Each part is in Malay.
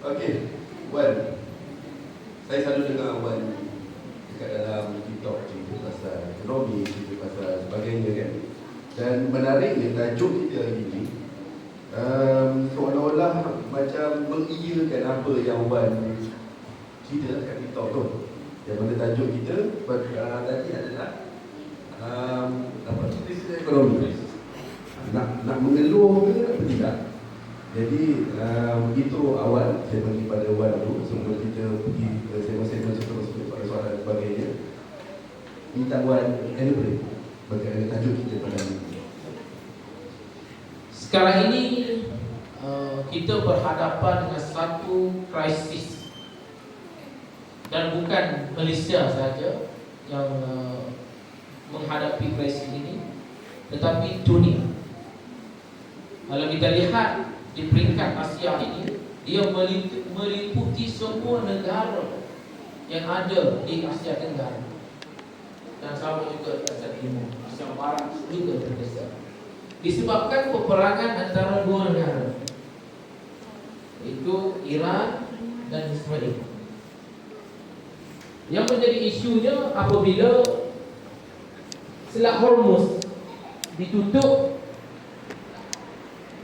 Okey, Wan, saya selalu dengar Wan dekat dalam TikTok cerita pasal ekonomi, cerita pasal sebagainya kan. Dan menariknya tajuk kita hari ini seolah-olah macam mengiyakan apa yang Wan cerita dekat TikTok tu. Yang mana tajuk kita tadi adalah apa? Krisis ekonomi. Nak mengeluh ke apa tidak? Jadi begitu awal saya bagi pada Wan tu sebelum kita pergi ke segmen-segmen seterusnya pada soalan dan sebagainya. Minta Wan elaborate bagaimana tajuk kita pada hari ini. Sekarang ini kita berhadapan dengan satu krisis, dan bukan Malaysia saja yang menghadapi krisis ini, tetapi dunia. Kalau kita lihat di peringkat Asia ini, dia meliputi semua negara yang ada di Asia Tenggara, dan sama juga di Asia Timur, Asia Barat juga terdesak. Disebabkan peperangan antara dua negara, iaitu Iran dan Israel. Yang menjadi isunya apabila Selat Hormuz ditutup,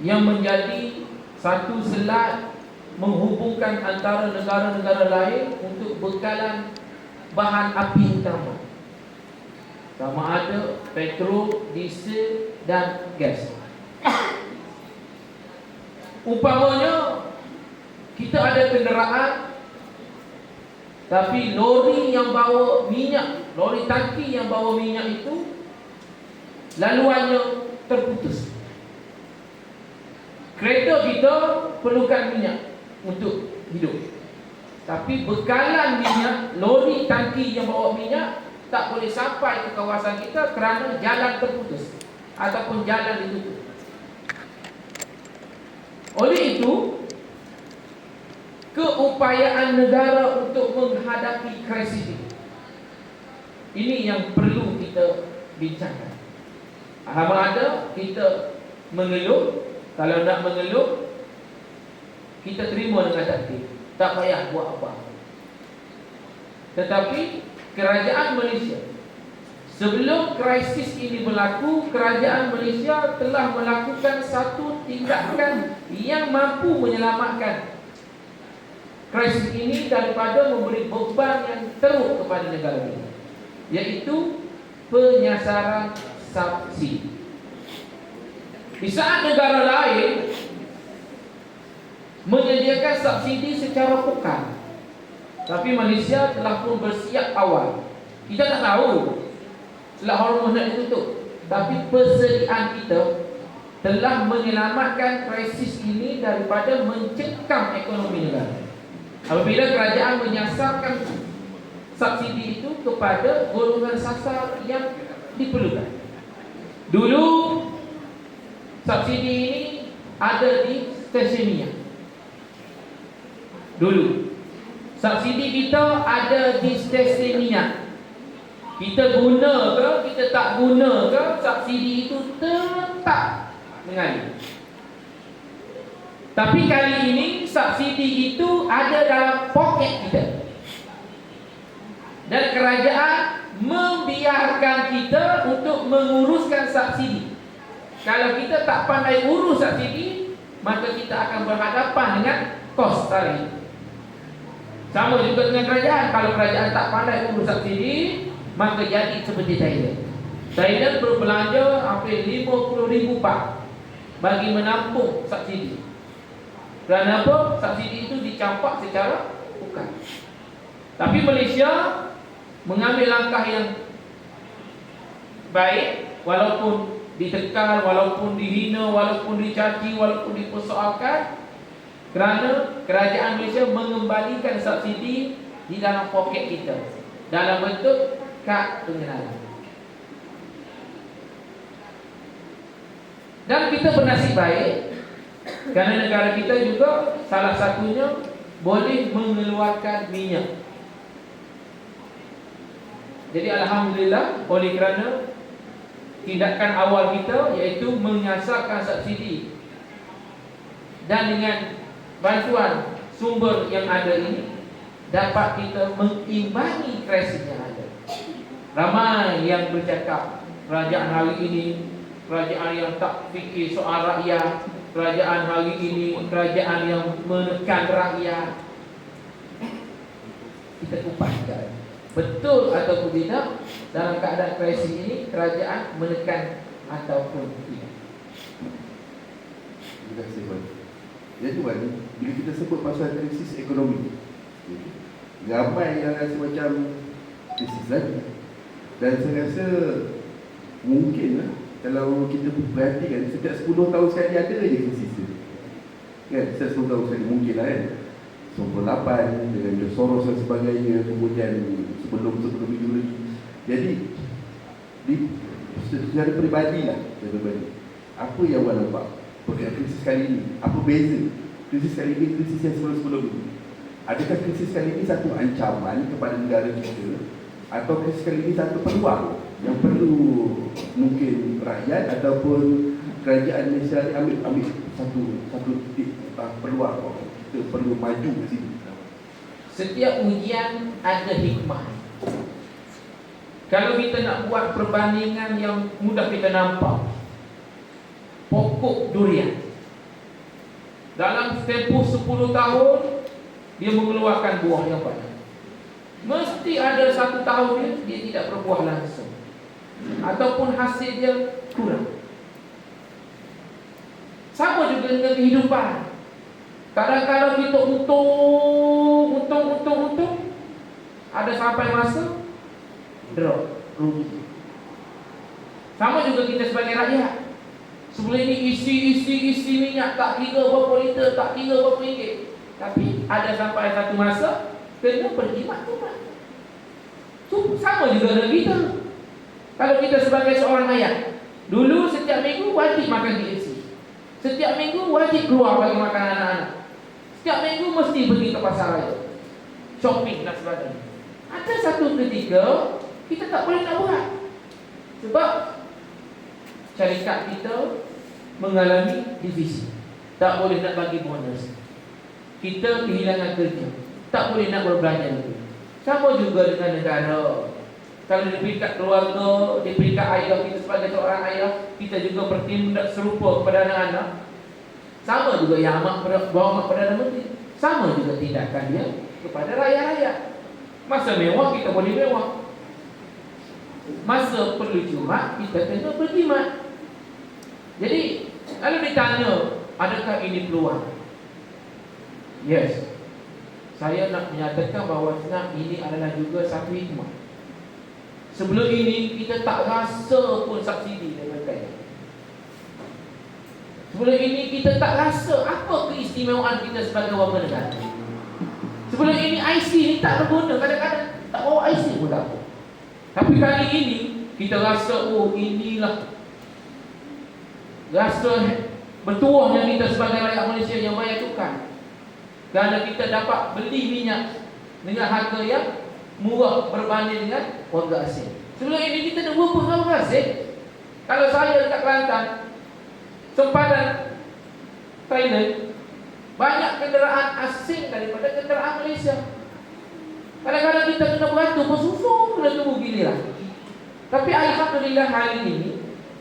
yang menjadi satu selat menghubungkan antara negara-negara lain untuk bekalan bahan api utama, sama ada petrol, diesel dan gas. Umpamanya kita ada kenderaan, tapi lori yang bawa minyak, lori tangki yang bawa minyak itu laluannya terputus. Kereta kita perlukan minyak untuk hidup, tapi bekalan minyak, lori tangki yang bawa minyak tak boleh sampai ke kawasan kita kerana jalan terputus ataupun jalan ditutup. Oleh itu, keupayaan negara untuk menghadapi krisis ini yang perlu kita bincangkan. Sama ada kita mengeluh. Kalau nak mengeluh, kita terima dengan takdir, tak payah buat apa. Tetapi kerajaan Malaysia, sebelum krisis ini berlaku, kerajaan Malaysia telah melakukan satu tindakan yang mampu menyelamatkan krisis ini daripada memberi beban yang teruk kepada negara kita, iaitu penyasaran subsidi. Di saat negara lain menyediakan subsidi secara pekan, tapi Malaysia telah pun bersiap awal. Kita tak tahu Selat Hormuz nak ditutup, tapi persediaan kita telah menyelamatkan krisis ini daripada mencekam ekonomi negara. Apabila kerajaan menyasarkan subsidi itu kepada golongan sasar yang diperlukan. Dulu subsidi ini ada di stesen minyak. Dulu subsidi kita ada di stesen minyak. Kita guna ke, kita tak guna ke, subsidi itu tetap mengalir. Tapi kali ini subsidi itu ada dalam poket kita, dan kerajaan membiarkan kita untuk menguruskan subsidi. Kalau kita tak pandai urus subsidi, maka kita akan berhadapan dengan kos tarikh. Sama juga dengan kerajaan. Kalau kerajaan tak pandai urus subsidi, maka jadi seperti Thailand. Thailand berbelanja hampir 50,000 baht bagi menampung subsidi. Kerana apa? Subsidi itu dicampak secara bukan. Tapi Malaysia mengambil langkah yang baik, walaupun ditekan, walaupun dihina, walaupun dicaci, walaupun dipersoalkan, kerana kerajaan Malaysia mengembalikan subsidi di dalam poket kita dalam bentuk kad pengenalan. Dan kita bernasib baik kerana negara kita juga salah satunya boleh mengeluarkan minyak. Jadi alhamdulillah, oleh kerana tindakan awal kita iaitu menyasarkan subsidi, dan dengan bantuan sumber yang ada ini dapat kita mengimbangi krisis yang ada. Ramai yang bercakap kerajaan hari ini kerajaan yang tak fikir soal rakyat, kerajaan hari ini kerajaan yang menekan rakyat. Kita kupaskan betul ataupun tidak dalam keadaan krisis ini kerajaan menekan ataupun tidak. Terima kasih, Wan. Jadi, Wan, bila kita sebut pasal krisis ekonomi, ramai yang rasa macam krisis lagi. Dan saya rasa mungkin kalau kita perhatikan setiap 10 tahun sekali ada je krisis tu. Kan? Setiap 10 tahun sekali mungkin lah kan. 98 dengan George Soros dan sebagainya, kemudian sebelum itu lagi. Jadi secara peribadi lah, apa yang awak nampak berkaitan krisis kali ini? Apa beza krisis kali ini krisis yang sebelum-sebelum ini? Adakah krisis kali ini satu ancaman kepada negara kita, atau krisis kali ini satu peluang yang perlu mungkin rakyat ataupun kerajaan Malaysia ni ambil satu titik peluang kita perlu maju ke sini? Setiap ujian ada hikmah. Kalau kita nak buat perbandingan yang mudah kita nampak, pokok durian dalam tempoh 10 tahun dia mengeluarkan buah yang banyak. Mesti ada satu tahun dia tidak berbuah langsung, ataupun hasil dia kurang. Sama juga dengan kehidupan. Kadang-kadang kita untung, ada sampai masa drop, rugi. Sama juga kita sebagai rakyat. Sebelum ini isi minyak tak kira berapa liter, tak kira berapa ringgit. Tapi ada sampai satu masa kena berjimat tumpah. So, sama juga dengan kita. Kalau kita sebagai seorang ayah, dulu setiap minggu wajib makan KFC, setiap minggu wajib keluar bagi makan anak-anak, setiap minggu mesti pergi ke pasar raya, shopping dan sebagainya. Ada satu ketika kita tak boleh nak buat, sebab syarikat kita mengalami divisi, tak boleh nak bagi bonus, kita kehilangan kerja, tak boleh nak berbelanja lagi. Sama juga dengan negara. Kalau di peringkat keluarga, di peringkat ayah, kita sebagai seorang ayah, kita juga bertindak serupa kepada anak-anak. Sama juga yang bawa Perdana Menteri, sama juga tindakan dia kepada rakyat-rakyat. Masa mewah kita boleh mewah, masa perlu jimat kita kena berjimat. Jadi kalau ditanya adakah ini peluang, yes, saya nak menyatakan bahawa ini adalah juga satu hikmah. Sebelum ini kita tak rasa pun subsidi daripada kaya. Sebelum ini kita tak rasa apa keistimewaan kita sebagai warga negara. Sebelum ini IC ni tak berguna, kadang-kadang tak bawa IC pun tak apa. Tapi kali ini kita rasa, oh inilah rasa bertuahnya kita sebagai rakyat Malaysia yang bayar cukai, kerana kita dapat beli minyak dengan harga yang murah berbanding dengan warga asing. Sebelum ini kita nak berapa dengan warga asing? Kalau saya dekat Kelantan, sempadan Thailand, banyak kenderaan asing daripada kenderaan Malaysia. Kadang-kadang kita kena beratur bersusung, kena tunggu giliran. Tapi alhamdulillah hari ini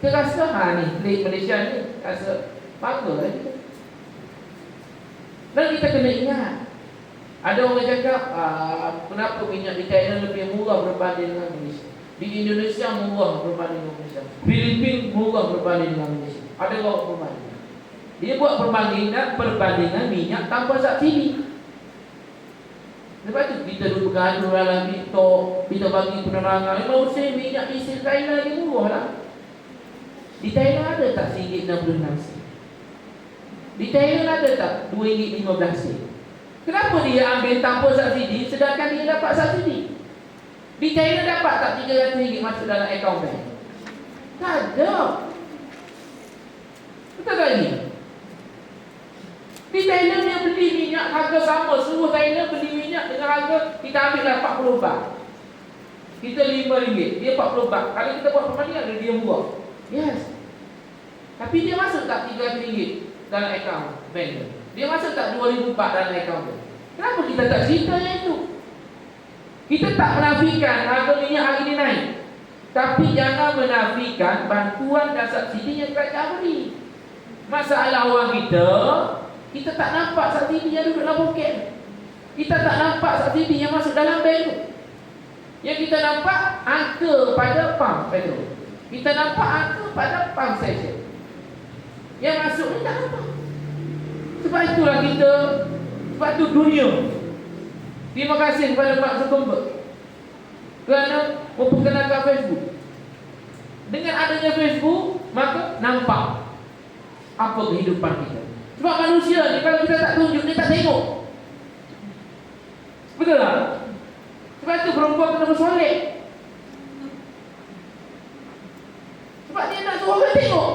kita rasa ni Malaysia ni rasa bangga lah kita. Dan kita kena ingat, ada orang cakap kenapa minyak di China lebih murah berbanding dengan Malaysia, di Indonesia murah berbanding dengan Malaysia, Filipina murah berbanding dengan Malaysia. Ada orang berbanding. Dia buat perbandingan minyak tanpa subsidi. Lepas tu kita duduk bergaduh dalam TikTok, kita bagi penerangan, memang usia minyak diesel China lagi murah lah. Di Thailand ada tak RM1.66? Di Thailand ada tak RM2.15? Kenapa dia ambil tanpa subsidi sedangkan dia dapat subsidi? Di Thailand dapat tak RM300 masuk dalam akaun bank? Tak ada. Betul tak ni? Di Thailand dia beli minyak harga sama, seluruh Thailand beli minyak dengan harga kita ambil dah 40 baht. Kita RM5, dia 40 baht. Kalau kita buat perbandingan dia murah. Yes. Tapi dia masuk tak RM300 dalam akaun bank? Dia masuk tak 2,000 baht dalam akaun dia? Kenapa kita tak cerita yang itu? Kita tak menafikan harga minyak hari ini naik, tapi jangan menafikan bantuan dan subsidi yang kerajaan beri. Masalah orang kita tak nampak subsidi yang duduk dalam poket. Kita tak nampak subsidi yang masuk dalam bank. Yang kita nampak angka pada pam petrol. Kita nampak angka pada pam stesen. Yang masuk ni tak nampak. Sebab itulah kita, sebab itu dunia. Terima kasih kepada Mark Zuckerberg kerana memperkenalkan Facebook. Dengan adanya Facebook, maka nampak apa kehidupan kita. Sebab manusia ni kalau kita tak tunjuk, dia tak tengok. Betul tak? Sebab tu perempuan kena bersolek. Sebab dia nak suruh orang tengok.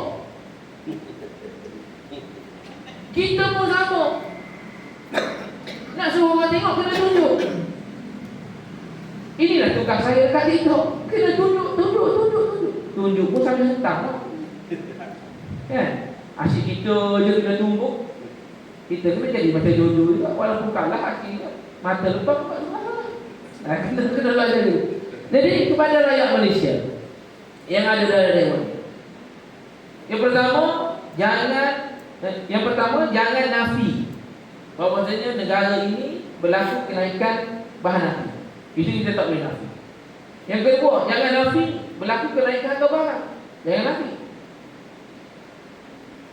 Kita pun sama. Nak suruh orang tengok kena tunjuk. Inilah tugas saya dekat TikTok. Kena tunjuk. Tunjuk pun sambil hentam lah. Kan? Asyik kita je kena tumbuk. Kita kena jadi macam Jojo juga. Walaupun kalah akhirnya mata lepas buat kena belajar dulu. Jadi kepada rakyat Malaysia yang ada dalam dewan, yang pertama jangan nafi bahawasanya negara ini berlaku kenaikan bahan api. Itu kita tak boleh nafi. Yang kedua, jangan nafi berlaku kenaikan harga barang. Jangan nafi.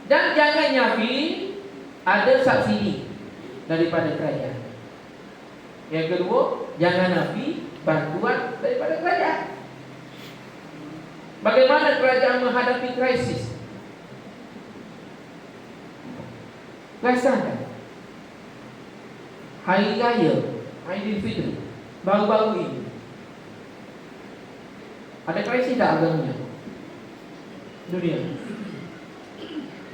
Dan jangan nafi ada subsidi daripada kerajaan. Yang kedua, jangan nafi bantuan daripada kerajaan. Bagaimana kerajaan menghadapi krisis? Rasakan Hari Raya Aidilfitri baru-baru ini, ada krisis tak harga minyak dunia?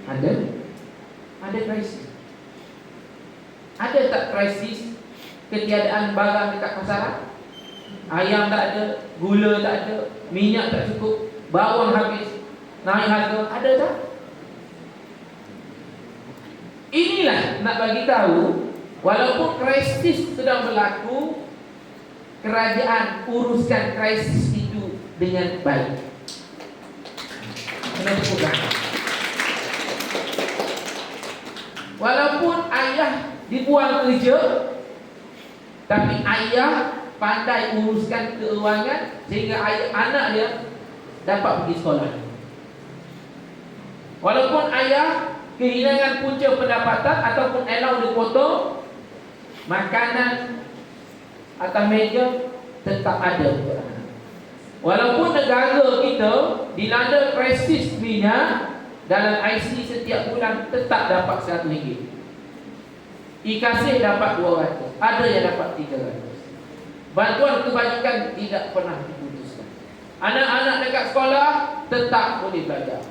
Ada krisis. Ada tak krisis ketiadaan barang dekat pasaran? Ayam tak ada, gula tak ada, minyak tak cukup, bawang habis, naik harga. Ada tak? Inilah nak bagi tahu, walaupun krisis sedang berlaku, kerajaan uruskan krisis itu dengan baik. Kenapa bukan? Walaupun ayah dibuang kerja, tapi ayah pandai uruskan keuangan sehingga anak dia dapat pergi sekolah. Walaupun ayah kehilangan punca pendapatan ataupun allowance dipotong, makanan atas meja tetap ada. Walaupun negara kita dilanda krisis minyak, dalam IC setiap bulan tetap dapat RM100. IKASih dapat 200, ada yang dapat 300. Bantuan kebajikan tidak pernah diputuskan. Anak-anak dekat sekolah tetap boleh belajar.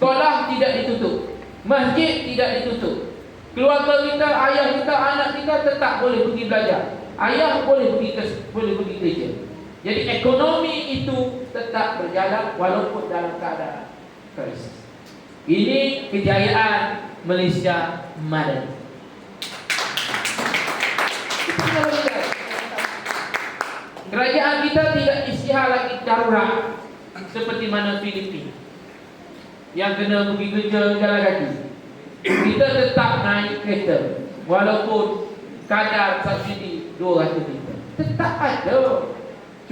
Sekolah tidak ditutup, masjid tidak ditutup. Keluarga kita, ayah kita, anak kita tetap boleh pergi belajar. Ayah boleh pergi kerja. Jadi ekonomi itu tetap berjalan walaupun dalam keadaan krisis. Ini kejayaan Malaysia Madani. Kerajaan kita tidak isytihar lagi darurat seperti mana Filipina yang kena pergi kerja jalan kaki. Kita tetap naik kereta walaupun kadar subsidi 200 juta. Tetap ada.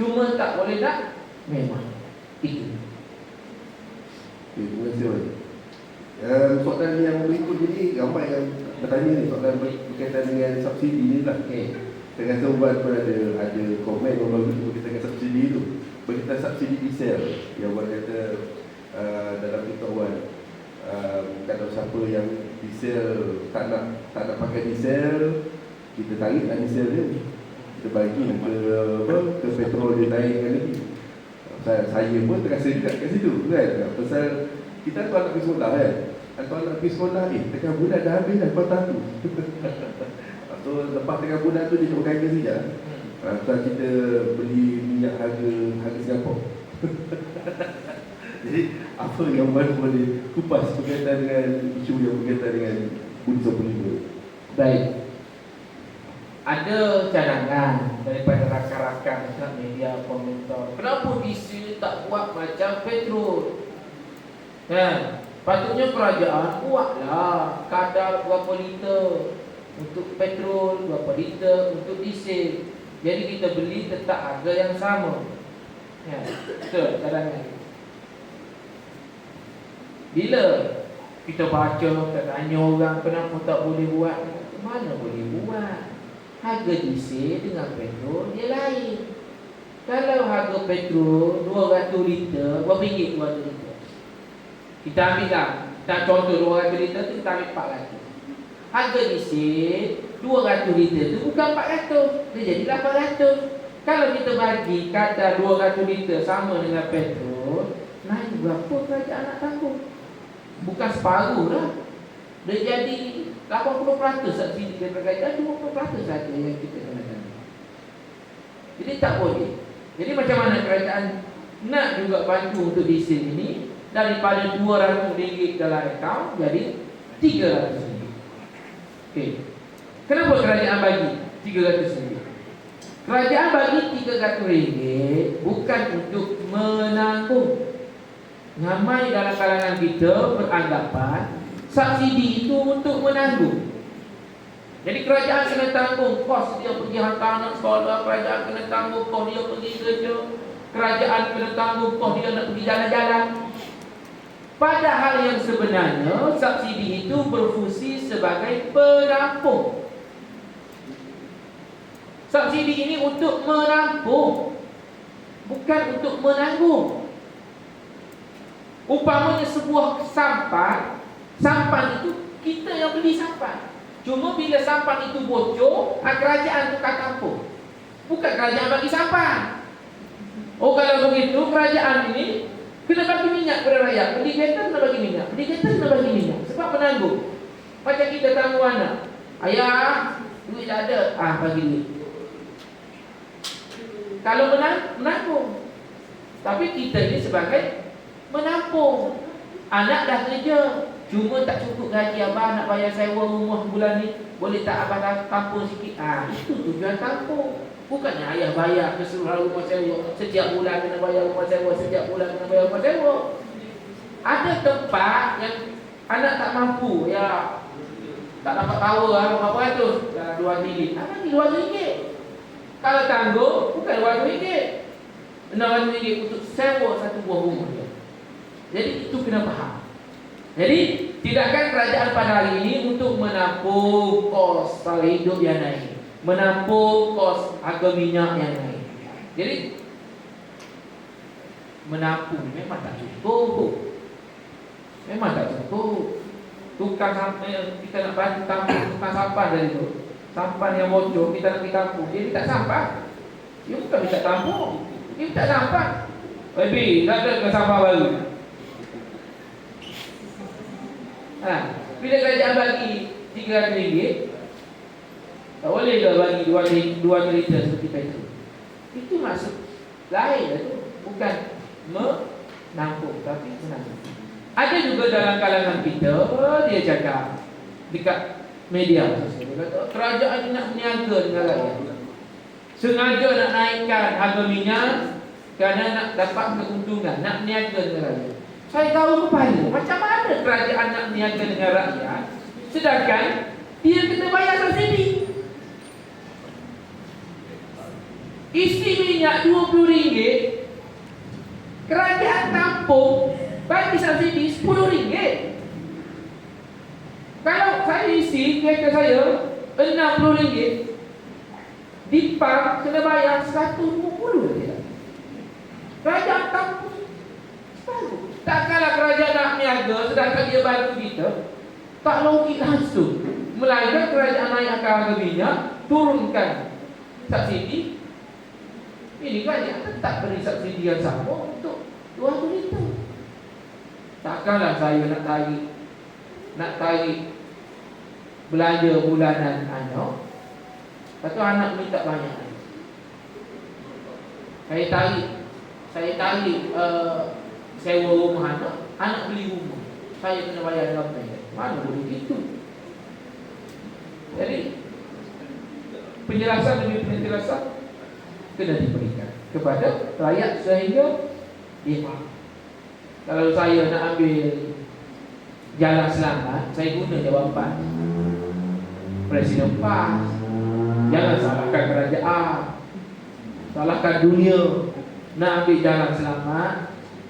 Cuma tak boleh nak memang itu. Terima kasih, Wan. Soalan yang berikut ini ramai yang bertanya ni, soalan berkaitan dengan subsidi ni lah. Saya rasa Wan pun ada komen yang bagus berkaitan dengan subsidi tu. Berkaitan subsidi diesel yang Wan kata dalam TikTok Wan, kalau siapa yang diesel tak nak pakai diesel, kita tariklah diesel dia, kita bagi ke petrol dia naikkan lagi. Saya pun terasa dekat kat situ kan. Pasal kita tuan nak pergi sekolah kan. Tuan nak pergi sekolah tengah bulan dah habis dah kuota tu. So lepas tengah bulan tu dia cuma kaya saja. Tuan kita beli minyak harga Singapura. Jadi apa yang boleh kupas berkaitan dengan isu yang berkaitan dengan Budi 95? Baik. Ada cadangan daripada rakan-rakan dekat media komentar. Kenapa DC tak buat macam petrol? Kan? Patutnya kerajaan buatlah kadar berapa liter untuk petrol, berapa liter untuk diesel. Jadi kita beli tetap harga yang sama. Ya, betul cadangan. Bila kita baca, kita tanya orang kenapa tak boleh buat, mana boleh buat? Harga diesel dengan petrol dia lain. Kalau harga petrol 200 liter, berapa ringgit 200 liter? Kita ambil lah, kita contoh 200 liter tu kita ambil 400. Harga diesel 200 liter tu bukan 400, dia jadi 800. Kalau kita bagi kata 200 liter sama dengan petrol, naik berapa kerajaan nak tanggung? Bukan separuh lah. Dia jadi 80% subsidi daripada kerajaan, 20% saja yang kita kena tanggung. Jadi tak boleh. Jadi macam mana kerajaan nak juga bantu untuk diesel ini, daripada RM200 dalam akaun jadi RM300. Okey. Kenapa kerajaan bagi RM300? Kerajaan bagi RM300 bukan untuk menanggung. Ramai dalam kalangan kita beranggapan subsidi itu untuk menanggung. Jadi kerajaan kena tanggung kos dia pergi hantar anak sekolah, kerajaan kena tanggung kos dia pergi kerja, kerajaan kena tanggung kos dia nak pergi jalan-jalan. Padahal yang sebenarnya subsidi itu berfungsi sebagai penampung. Subsidi ini untuk menampung, bukan untuk menanggung. Umpamanya sebuah sampan itu kita yang beli sampan. Cuma bila sampan itu bocor, kerajaan tukar tampung. Bukan kerajaan bagi sampan. Oh, kalau begitu kerajaan ini kena bagi minyak kepada rakyat. Beli kereta kena bagi minyak, beli kereta kena bagi minyak. Sebab menanggung. Macam kita tanggung anak, ayah duit tak ada, bagi duit. Kalau menanggung. Tapi kita ini sebagai menampung. Anak dah kerja, cuma tak cukup gaji abah nak bayar sewa rumah bulan ni, boleh tak abah tampung sikit? Itu tujuan tampung. Bukannya ayah bayar keseluruhan rumah sewa, setiap bulan kena bayar rumah sewa, setiap bulan kena bayar rumah sewa. Ada tempat yang anak tak mampu, ya tak dapat power berapa ratus, RM2. Bagi RM2. Kalau tangguh, bukan RM2, RM600 untuk sewa satu buah rumah dia. Jadi itu kena faham. Jadi tidakkan kerajaan pada hari ini untuk menampung kos sara hidup yang naik, menampung kos harga minyak yang naik. Jadi menampung memang tak cukup. Memang tak cukup. Tukang sampai kita nak bantu tampung tukang sampah dari itu. Sampan yang bocor kita nak ditampung, dia minta sampah. Dia bukan minta tampung, dia minta sampah. Lebih, tak ada ke sampah baru. Bila kerajaan bagi RM300, tak boleh ke bagi 2 liter seperti petrol? Itu maksud lain lah tu. Bukan menampung, tapi menampung. Ada juga dalam kalangan kita, dia cakap dekat media sosial, dia kata kerajaan nak berniaga dengan rakyat, sengaja nak naikkan harga minyak kerana nak dapat keuntungan, nak berniaga dengan rakyat. Saya tahu kepala, macam mana kerajaan nak berniaga dengan rakyat sedangkan dia kena bayar subsidi. Isi minyak RM20, kerajaan tampung bagi subsidi RM10. Kalau saya isi kereta saya RM60, di pump kena bayar RM120. Kerajaan tampung separuh. Takkanlah kerajaan nak niaga sedangkan dia bantu kita. Tak logik langsung. Melainkan kerajaan naikkan harga minyak, turunkan subsidi. Ini kerajaan tetap beri subsidi yang sama untuk 200 liter. Takkanlah saya nak tarik belanja bulanan anak. Lepas tu anak minta banyak. Saya tarik sewa rumah anak beli rumah. Saya kena bayar dalam bayar. Mana boleh gitu? Jadi penjelasan demi penjelasan kena diberikan kepada rakyat sehingga dia faham. Kalau saya nak ambil jalan selamat, saya guna jawapan Presiden PAS. Jangan salahkan kerajaan, salahkan dunia. Nak ambil jalan selamat,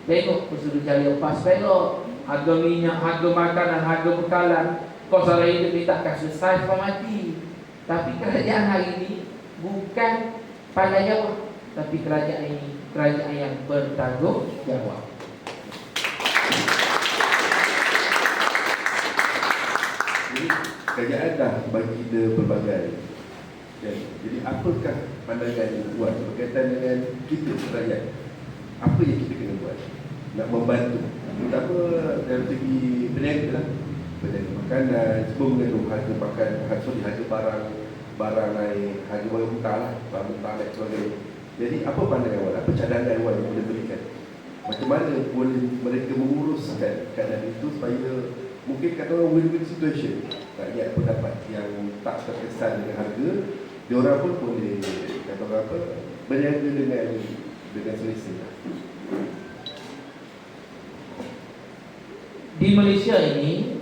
tengok Putrajaya PAS, tengok harga minyak, harga makanan, harga bekalan, kos sara hidup ni takkan selesai sampai mati. Tapi kerajaan hari ini bukan pandai jawab, tapi kerajaan ini kerajaan yang bertanggungjawab. Jadi kerajaan dah bagi kita pelbagai. Jadi apakah pandangan yang buat berkaitan dengan kita rakyat? Apa yang kita kena buat nak membantu, terutama dari segi peniaga lah, peniaga makanan, semua mengandung harga makan, harga barang naik, harga barang mentah lah, barang mentah naik sebagainya. Jadi apa pandangan awak, apa cadangan awak yang boleh berikan? Macam mana boleh mereka menguruskan keadaan itu supaya mungkin kata orang win-win situation, rakyat pendapat yang tak terkesan dengan harga, diorang pun boleh kata orang apa, berniaga dengan selesa. Di Malaysia ini,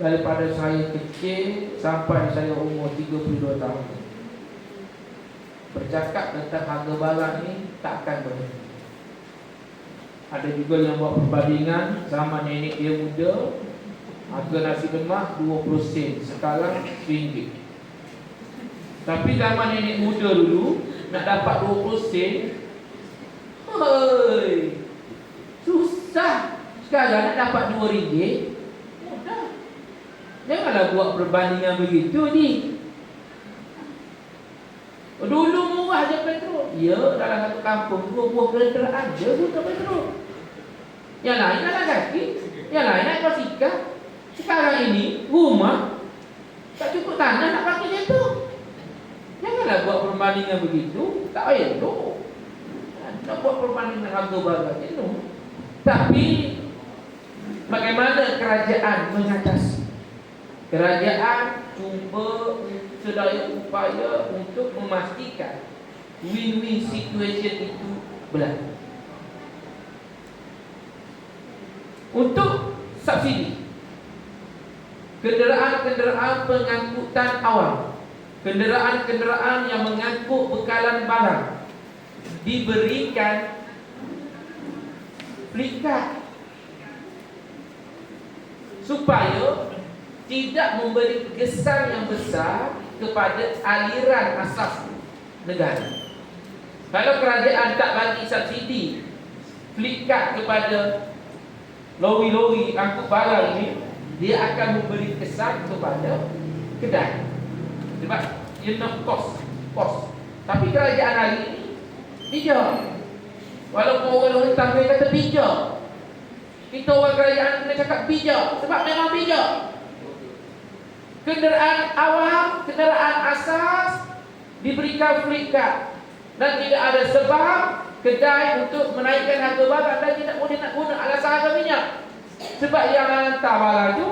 daripada saya kecil sampai saya umur 32 tahun, bercakap tentang harga barang ni takkan berhenti. Ada juga yang buat perbandingan, sama nenek dia muda, harga nasi lemak 20 sen, sekarang RM1. Tapi zaman nenek muda dulu, nak dapat 20 sen, susah. Sekarang nak dapat RM2, mudah. Janganlah buat perbandingan begitu ni. Dulu murah je petrol. Ya, dalam satu kampung 2 buah kenderaan je guna petrol. Yang lain jalan kaki, yang lain naik basikal. Sekarang ini rumah tak cukup tanah nak pakai kereta. Janganlah buat perbandingan begitu. Tak payah tu. Nak buat perbandingan harga barang itu. Tapi bagaimana kerajaan mengatasi? Kerajaan cuba sedaya upaya untuk memastikan win-win situation itu berlaku. Untuk subsidi kenderaan-kenderaan pengangkutan awam, kenderaan-kenderaan yang mengangkut bekalan barang diberikan fleet card supaya tidak memberi kesan yang besar kepada aliran asas negara. Kalau kerajaan tak bagi subsidi fleet card kepada lori-lori angkut barang ini, dia akan memberi kesan kepada kedai sebab dia nak kos. Tapi kerajaan hari ini bijak. Walaupun orang hitam dia kata bijak, kita orang kerajaan kena cakap bijak sebab memang bijak. Kenderaan awam, kenderaan asas diberikan fleet card dan tidak ada sebab kedai untuk menaikkan harga barang dan tidak boleh nak guna alasan harga minyak. Sebab yang hantar barang itu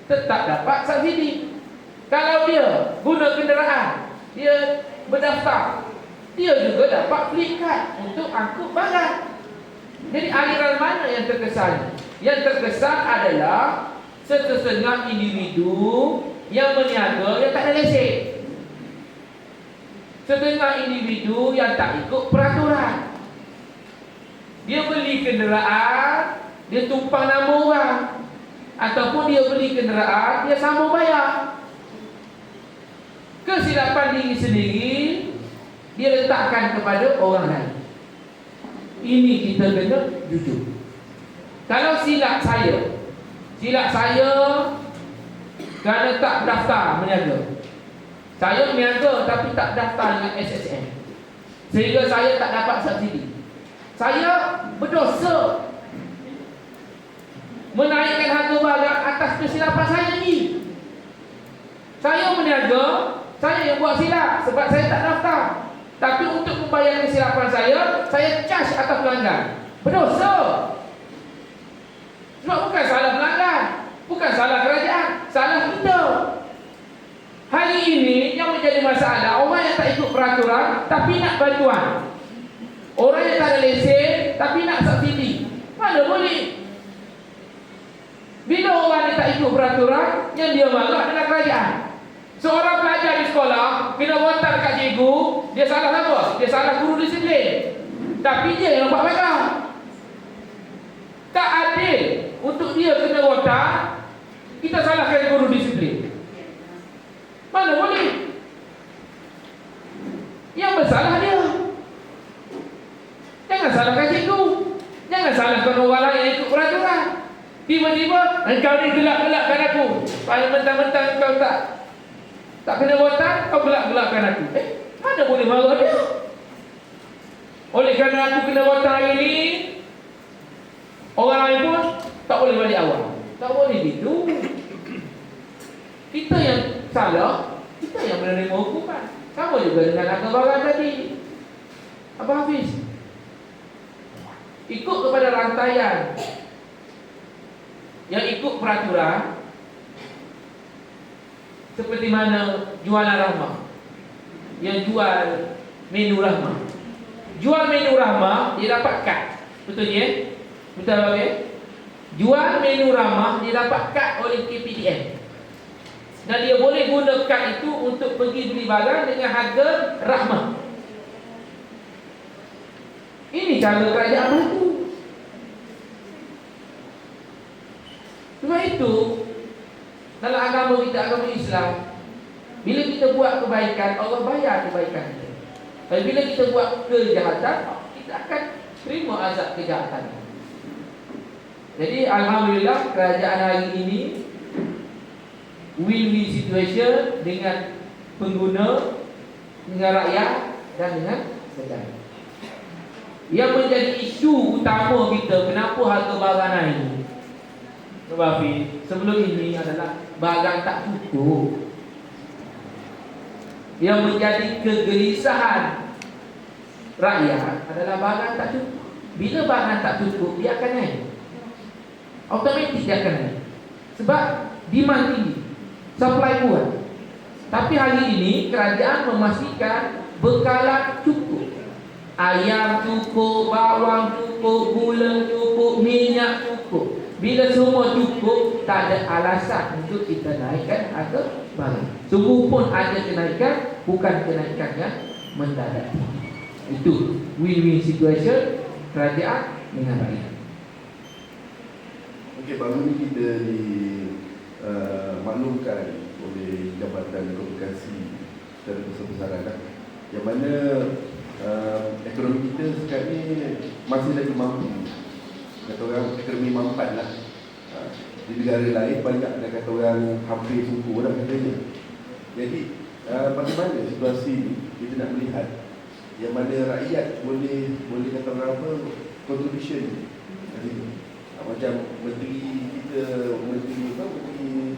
tetap dapat subsidi. Kalau dia guna kenderaan, dia berdaftar, dia juga dapat fleet card untuk angkut barang. Jadi aliran mana yang terkesan? Yang terkesan adalah setengah individu yang berniaga yang tak ada lesen, setengah individu yang tak ikut peraturan. Dia beli kenderaan, dia tumpang nama orang, ataupun dia beli kenderaan, dia sambung bayar. Kesilapan diri sendiri dia letakkan kepada orang lain. Ini kita kena jujur. Kalau silap saya kerana tak daftar berniaga. Saya berniaga tapi tak daftar dengan SSM, sehingga saya tak dapat subsidi. Saya berdosa menaikkan harga barang atas kesilapan saya ini. Saya berniaga, saya yang buat silap sebab saya tak daftar. Tapi untuk membayar kesilapan saya charge atas pelanggan. Berdosa. Sebab bukan salah pelanggan, bukan salah kerajaan, salah kita. Hari masalah orang yang tak ikut peraturan tapi nak bantuan. Orang yang tak ada lesen tapi nak subsidi. Mana boleh? Bila orang yang tak ikut peraturan, yang dia marah adalah kerajaan. Seorang pelajar di sekolah kena rotan kat cikgu, dia salah apa? Dia salah guru disiplin. Tapi dia yang nampak mereka. Tak adil untuk dia kena rotan, kita salahkan guru disiplin. Mana boleh? Yang bersalah dia. Jangan salahkan cikgu. Jangan salahkan orang lain yang ikut peraturan. Tiba-tiba engkau ni gelak-gelakkan aku. Pada mentang-mentang engkau tak kena rotan, kau gelak-gelakkan aku. Mana boleh marah dia? Oleh kerana aku kena rotan hari ni, orang lain pun tak boleh balik awal. Tak boleh gitu. Kita yang salah, kita yang menerima hukuman. Sama juga dengan harga barang tadi. Abang Hafiz, ikut kepada rantaian yang ikut peraturan, seperti mana jualan rahmah, yang jual menu rahmah. Jual menu rahmah, dia dapat kad. Betul je? Betul tak? Jual menu rahmah, dia dapat kad oleh KPDN. Dan dia boleh guna kad itu untuk pergi beli barang dengan harga rahmah. Ini cara kerajaan berlaku. Sebab itu, dalam agama kita, agama Islam, bila kita buat kebaikan, Allah bayar kebaikan kita. Tapi bila kita buat kejahatan, kita akan terima azab kejahatan. Jadi alhamdulillah kerajaan hari ini win-win situation dengan pengguna, dengan rakyat dan dengan negara. Yang menjadi isu utama kita, kenapa harga barang naik? Sebab sebelum ini adalah barang tak cukup. Yang menjadi kegelisahan rakyat adalah barang tak cukup. Bila barang tak cukup, dia akan naik. Automatik dia akan naik. Sebab demand tinggi, supply kurang. Tapi hari ini kerajaan memastikan bekalan cukup. Ayam cukup, bawang cukup, gula cukup, minyak cukup. Bila semua cukup, tak ada alasan untuk kita naikkan harga barang. Sungguh pun ada kenaikan, bukan kenaikan yang mendadak. Itu win-win situation kerajaan dengan rakyat. Okey, baru ni kita dimaklumkan oleh Jabatan Komunikasi secara besar-besaran, yang mana ekonomi kita sekarang ni masih lagi mampu. Kata orang ekonomi mampan lah. Di negara lain banyak dah kata orang hampir syukur dah katanya. Jadi bagaimana situasi ni kita nak melihat yang mana rakyat boleh kata orang apa, contribution. Macam menteri kita, menteri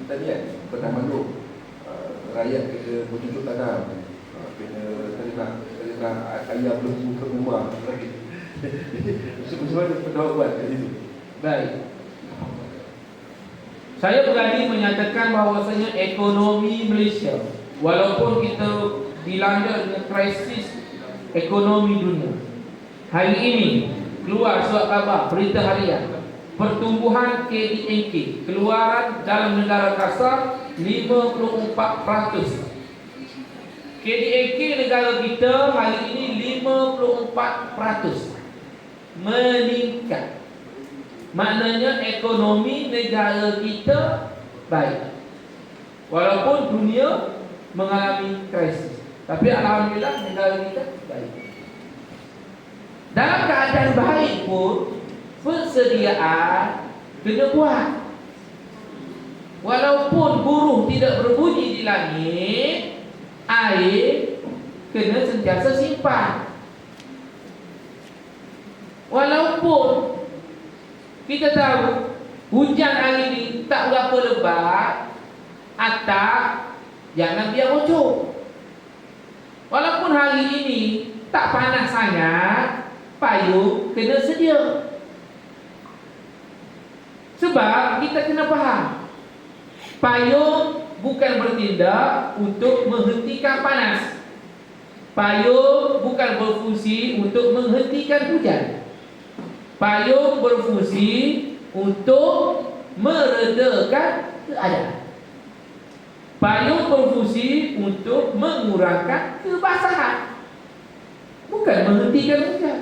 pertanian, Perdana Menteri, rakyat kena bertutup tanam, kena ayam lembu ke rumah. Macam mana pendapat buat kat situ? Baik. Saya berani menyatakan bahawasanya ekonomi Malaysia, walaupun kita dilanda dengan krisis ekonomi dunia, hari ini keluar surat khabar berita harian, pertumbuhan KDNK keluaran dalam negara kasar 54%. KDNK negara kita hari ini 54%. Meningkat. Maknanya ekonomi negara kita baik, walaupun dunia mengalami krisis, tapi alhamdulillah negara kita baik. Dalam keadaan baik pun, persediaan kena buat. Walaupun buruh tidak berbunyi di langit, air kena sentiasa simpan. Walaupun kita tahu hujan hari ini tak berapa lebat, atap jangan biar bocor. Walaupun hari ini tak panas sangat, payung kena sedia. Sebab kita kena faham, payung bukan bertindak untuk menghentikan panas. Payung bukan berfungsi untuk menghentikan hujan. Payung berfungsi untuk meredakan keadaan. Payung berfungsi untuk mengurangkan kebasahan, bukan menghentikan hujan.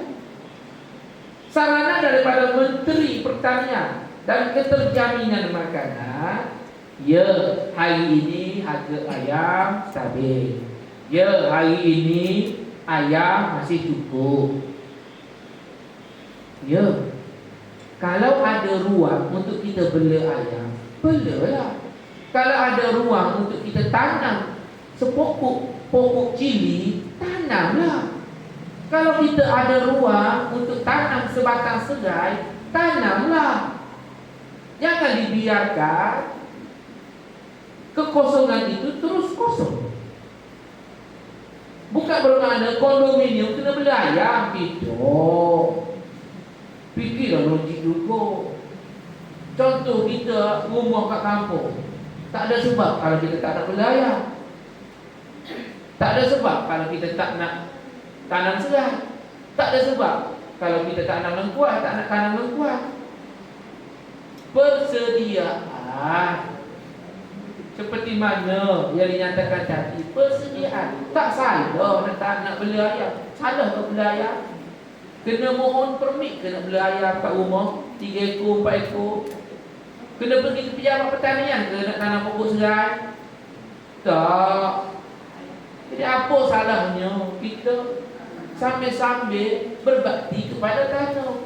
Sarana daripada Menteri Pertanian dan Keterjaminan Makanan, ya, hari ini harga ayam stabil. Ya, hari ini ayam masih cukup. Ya, kalau ada ruang untuk kita bela ayam, belalah. Kalau ada ruang untuk kita tanam pokok cili, tanamlah. Kalau kita ada ruang untuk tanam sebatang serai, tanamlah. Jangan dibiarkan kekosongan itu terus kosong. Bukan bermakna kondominium kena beli ayam. Tidak. Fikirlah logik dulu. Contoh kita rumah kat kampung, tak ada sebab kalau kita tak nak beli ayam. Tak ada sebab kalau kita tak nak tanam serai. Tak ada sebab kalau kita tak nak lengkuas, tak nak tanam lengkuas. Persediaan, seperti mana yang dinyatakan tadi, persediaan. Tak salah nak beli ayam. Salah ke beli ayam? Kena mohon permit ke nak beli ayam kat rumah 3 ekor, 4 ekor? Kena pergi ke pejabat pertanian ke nak tanam pokok serai? Tak. Jadi apa salahnya kita sambil-sambil berbakti kepada tanah,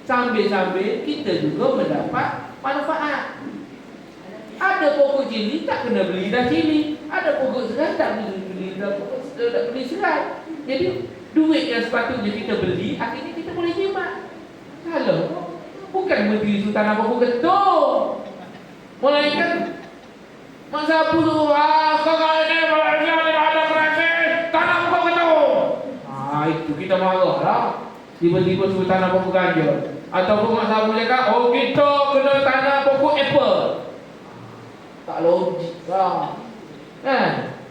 sambil-sambil kita juga mendapat manfaat. Ada pokok cili tak kena beli dah cili, ada pokok serai tak beli serai. Jadi duit yang sepatutnya kita beli, akhirnya kita boleh jimat. Kalau bukan Menteri Sultan apa pun ketua, melainkan masa apa tu, sekarang ini ada kerasi tanam kau ketua. Itu kita marah lah. Tiba-tiba suruh tanam pokok ganja, ataupun masa apa cakap, oh kita kena tanam pokok apple. Tak logik lah.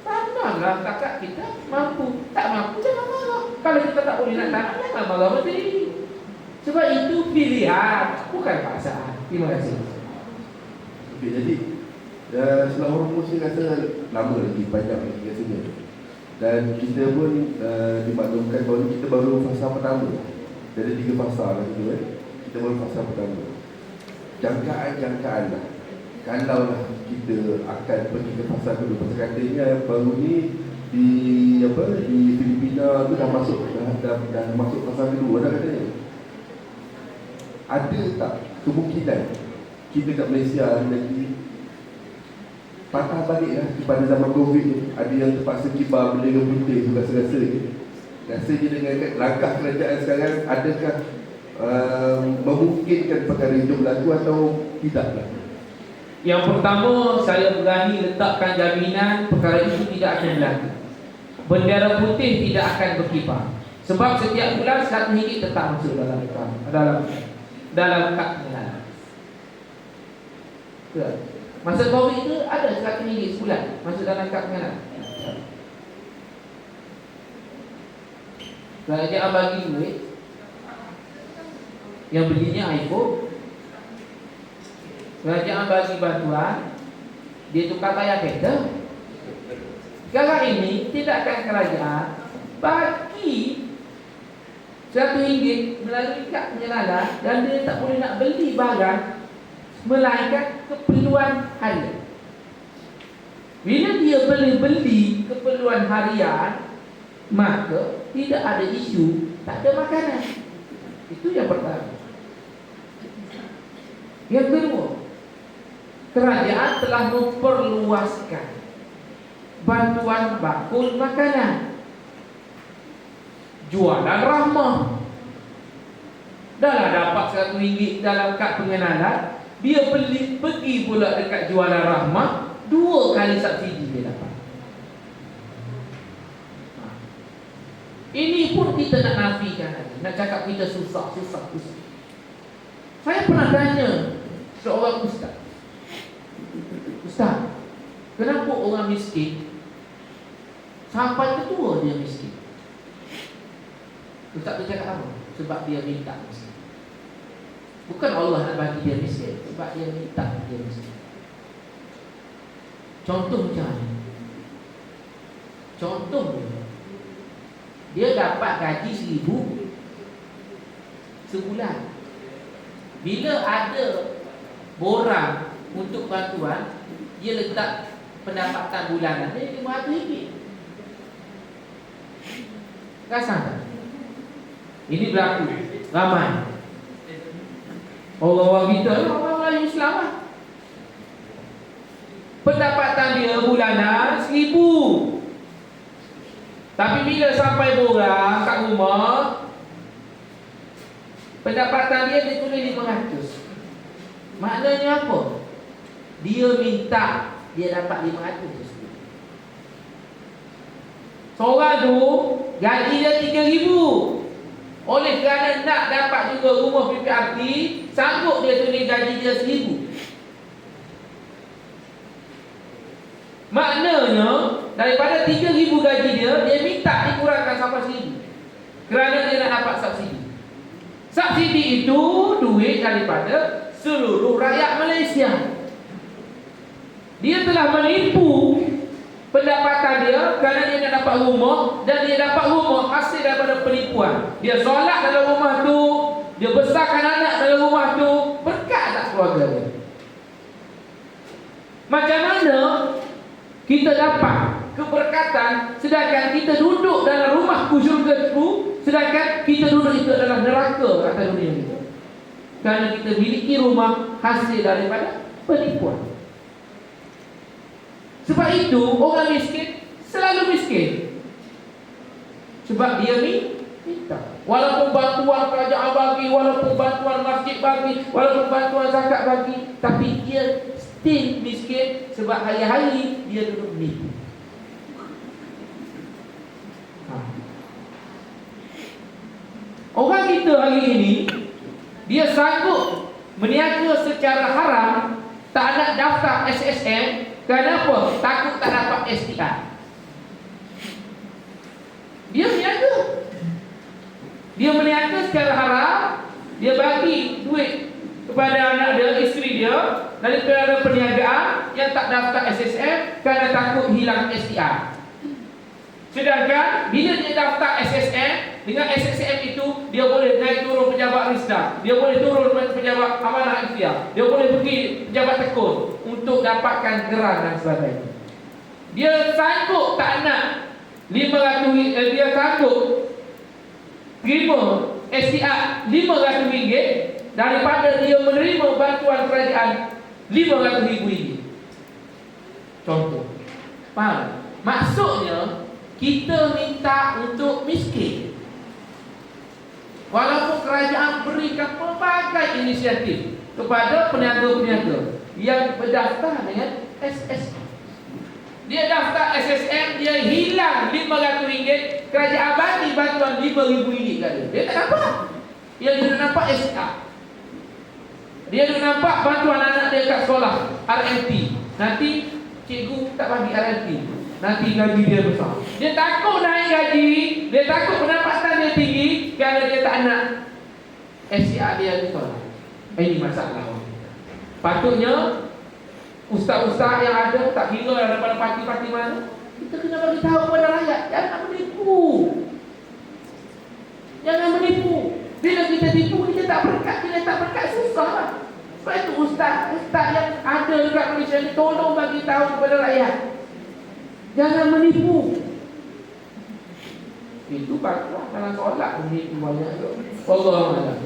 Tanamlah kakak kita mampu. Tak mampu jangan marah. Kalau kita tak boleh nak tanam, jangan marah menteri. Sebab itu pilihan, bukan paksaan. Terima kasih. Okey, jadi selama rumus ni rasa lama lagi, panjang lagi rasanya. Dan kita pun dimaklumkan bahawa kita baru fasa pertama. Jadi 3 fasa lah gitu Kita baru fasa pertama. Jangkaan lah. Kalau lah kita akan pergi ke fasa kedua, pasal katanya baru ni di Filipina tu dah masuk fasa kedua dah katanya. Ada tak kemungkinan kita kat Malaysia lagi patah balik lah kepada zaman Covid ni? Ada yang terpaksa kibar benda putih tu rasa-rasa ni. Rasanya dengan langkah kerajaan sekarang, adakah memungkinkan perkara itu berlaku atau tidaklah? Yang pertama, saya berani letakkan jaminan perkara itu tidak akan berlaku. Bendera putih tidak akan berkibar. Sebab setiap bulan RM1 tetap masuk dalam kad pengenalan. Masa Covid itu ada RM100 sebulan masuk dalam kad pengenalan. Kerajaan bagi duit, yang belinya iPhone. Kerajaan bagi bantuan, dia tukar tayar kereta. Sekarang ini tindakan kerajaan bagi RM100 melalui kad pengenalan, dan dia tak boleh nak beli barang melainkan keperluan harian. Bila dia boleh beli keperluan harian, maka tidak ada isu tak ada makanan. Itu yang pertama. Yang kedua, kerajaan telah memperluaskan bantuan bakul makanan, jualan rahmah. Dah lah dapat RM100 dalam kad pengenalan, dia pergi pula dekat jualan rahmah, 2 kali subsidi dia dapat. Ini pun kita nak nafikan lagi, nak cakap kita susah. Saya pernah tanya seorang ustaz, Kenapa orang miskin sampai ketua dia miskin? Ustaz tu cakap apa? Sebab dia minta miskin. Bukan Allah nak bagi dia miskin, sebab dia minta dia miskin. Contoh macam mana? Contohnya, dia dapat gaji 1,000 sebulan. Bila ada borang untuk bantuan, dia letak pendapatan bulanan dia RM500. Kasar tak? Ini berlaku ramai. Orang-orang kita, orang-orang Islam lah. Pendapatan dia bulanan 1,000. Tapi bila sampai borang kat rumah, pendapatan dia tulis 500. Maknanya apa? Dia minta dia dapat 500. Seorang tu gaji dia 3,000. Oleh kerana nak dapat juga rumah PPRT, sanggup dia tulis gaji dia 1,000. Maknanya daripada 3,000 gaji dia, dia minta dikurangkan sampai 1,000 kerana dia nak dapat subsidi. Subsidi itu duit daripada seluruh rakyat Malaysia. Dia telah menipu pendapatan dia kerana dia nak dapat rumah, dan dia dapat rumah hasil daripada penipuan. Dia solat dalam rumah tu, dia besarkan anak dalam rumah tu, berkat tak keluarga dia? Macam mana kita dapat keberkatan sedangkan kita duduk dalam rumah syurga itu, sedangkan kita duduk itu dalam neraka atas dunia kita? Kerana kita miliki rumah hasil daripada penipuan. Sebab itu orang miskin selalu miskin, sebab dia minta. Walaupun bantuan kerajaan bagi, walaupun bantuan masjid bagi, walaupun bantuan zakat bagi, tapi dia still miskin sebab hari-hari dia duduk menipu. Orang kita hari ini, dia sanggup meniaga secara haram, tak nak daftar SSM. Kenapa? Takut tak dapat STI. Dia meniaga. Dia meniaga secara haram. Dia bagi duit kepada anak dia, isteri dia, daripada perniagaan yang tak daftar SSM kerana takut hilang STI. Sedangkan bila dia daftar SSM, dengan SSM itu dia boleh naik turun pejabat Risda, dia boleh turun pejabat amanah ikhtiar, dia boleh pergi pejabat tekun untuk dapatkan geran dan sebagainya. Dia sanggup tak nak 500, dia sanggup terima STI RM500 daripada dia menerima bantuan kerajaan RM500,000. Contoh. Faham? Maksudnya kita minta untuk miskin. Walaupun kerajaan berikan pelbagai inisiatif kepada peniaga-peniaga yang berdaftar dengan SSM. Dia daftar SSM, dia hilang RM500, kerajaan bagi bantuan RM5,000 kat dia. Dia tak dapat. Dia nak nampak SK. Dia nak nampak bantuan anak dia kat sekolah RMT. Nanti cikgu tak bagi RMT, nanti gaji dia besar. Dia takut naik gaji, dia takut pendapatan dia tinggi kerana dia tak nak SCR dia besar. Ini masalah. Patutnya ustaz-ustaz yang ada, tak kira daripada parti-parti mana, kita kena bagi tahu kepada rakyat, jangan menipu. Jangan menipu. Bila kita tipu, kita tak berkat. Bila tak berkat, susah lah. Sebab itu ustaz yang ada dekat Malaysia ni, tolong bagi tahu kepada rakyat, jangan menipu. Itu bagus dalam solat menipu banyak tu. Wallahualam.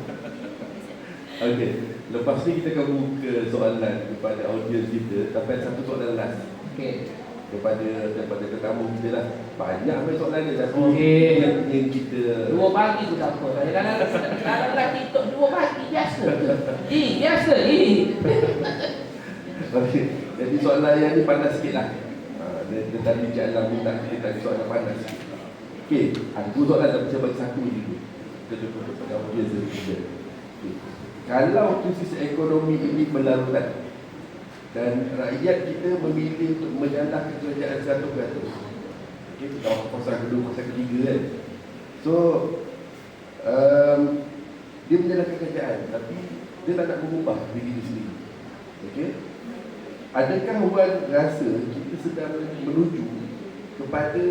Okey, lepas ni kita akan buka soalan kepada audiens kita. Tapi ada satu soalan last. Okey. Daripada tetamu kita lah. Banyak main soalan dia. Tapi Okey. yang kita 2 pagi tu tak apa. Dalam TikTok 2 pagi biasa. Biasa. Okey, jadi soalan yang ni panas sikit lah. Dia tadi Cik Alam minta kita tadi soalan panas sikit. Okey, ada 2 soalan tapi saya bagi satu je. Kita cuba pada audiens kita. Kalau krisis ekonomi ini berlarutan, Dan rakyat kita memilih untuk menyalahkan kerajaan 100%. Okay, kita tahu pasal kedua, pasal ketiga kan. So dia menyalahkan kerajaan, tapi dia tak nak mengubah diri dia sendiri. Okay? Adakah Wan rasa kita sedang menuju kepada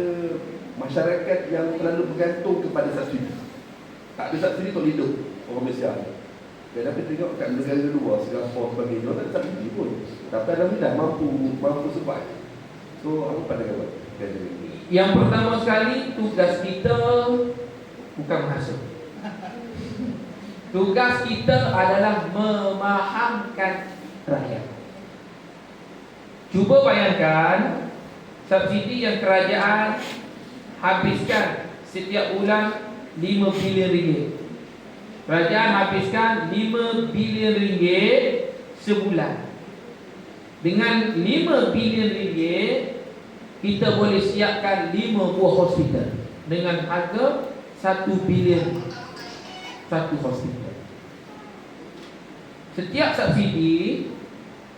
masyarakat yang terlalu bergantung kepada subsidi? Tak ada subsidi untuk hidup orang Malaysia. Dan apa tengok kat negara luar, Singapura sebagainya, tak ada subsidi pun, tapi alhamdulillah mampu survive. So apa pandangan Wan? Yang pertama sekali, tugas kita bukan mengasuh. Tugas kita adalah memahamkan rakyat. Cuba bayangkan subsidi yang kerajaan habiskan setiap bulan 5 bilion ringgit. Kerajaan habiskan 5 bilion ringgit sebulan. Dengan 5 bilion ringgit, kita boleh siapkan 5 buah hospital dengan harga 1 bilion satu hospital. Setiap subsidi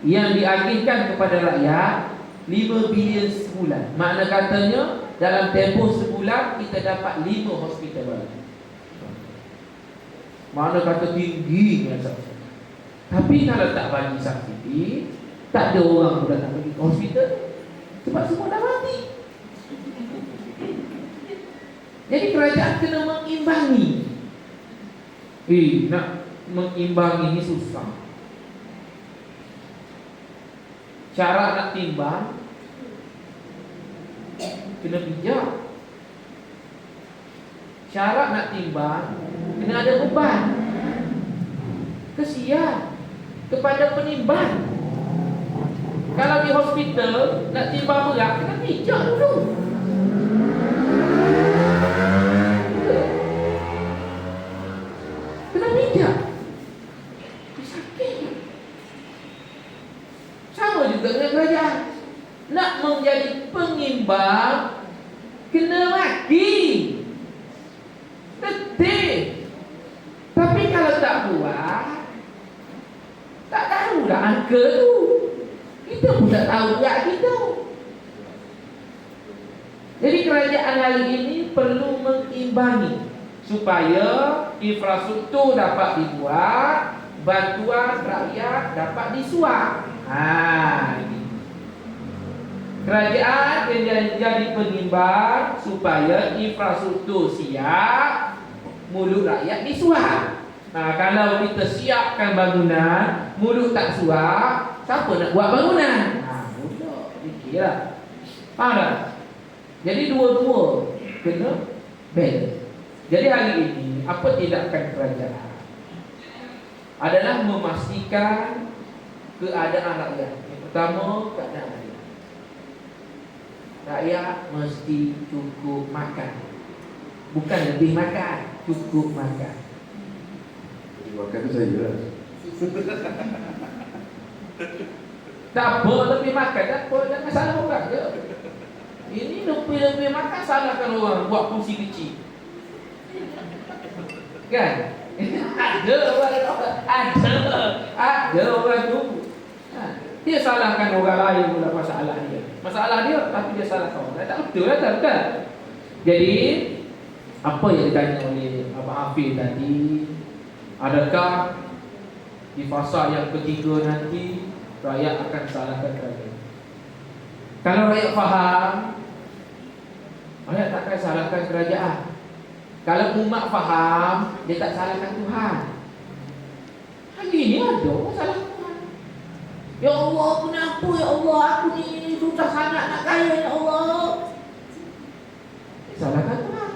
yang diagihkan kepada rakyat 5 bilion sebulan. Makna katanya dalam tempoh sebulan kita dapat 5 hospital baru. Makna kata tinggi kan subsidi. Tapi kalau tak bagi subsidi, tak ada orang pun nak pergi ke hospital sebab semua dah mati. Jadi kerajaan kena mengimbangi. Nak mengimbangi ni susah. Cara nak timbang kena bijak. Cara nak timbang kena ada beban. Kesian kepada penimbang. Kalau di hospital nak timbang berat, kena bijak dulu. Kena bijak. Sakit. Sama juga dengan kerajaan. Nak menjadi pengimbang, kena mati. Letih. Tapi kalau tak buat, tak tahulah angka tu. Kita pun tak tahu rakyat kita. Jadi kerajaan hari ini perlu mengimbangi supaya infrastruktur dapat dibuat, bantuan rakyat dapat disuap. Ini. Kerajaan jadi pengimbang supaya infrastruktur siap, mulut rakyat disuap. Kalau kita siapkan bangunan, mulut tak suap, siapa nak buat bangunan? Mudah, fikirlah. Faham tak? Jadi dua-dua kena balance. Jadi hari ini apa tindakan kerajaan adalah memastikan keadaan rakyat. Yang pertama, keadaan rakyat. Rakyat mesti cukup makan. Bukan lebih makan, cukup makan. Makan tu saya lah. Tak apa, lebih makan tak apa, jangan salah orang je. Ini lebih makan, salahkan orang buat kursi kecil. Kan? Ada orang tu. Dia salahkan orang lain pula masalah dia. Masalah dia, tapi dia salahkan orang lain. Tak betul lah, tak betul. Jadi apa yang ditanya oleh Abang Hafid tadi, adakah di fasa yang ketiga nanti rakyat akan salahkan kerajaan? Kalau rakyat faham, rakyat takkan salahkan kerajaan. Kalau umat faham, dia tak salahkan Tuhan. Hari ini ada orang salah Tuhan. Ya Allah, kenapa ya Allah, aku ni susah sangat nak kaya ya Allah. Salahkan Tuhan.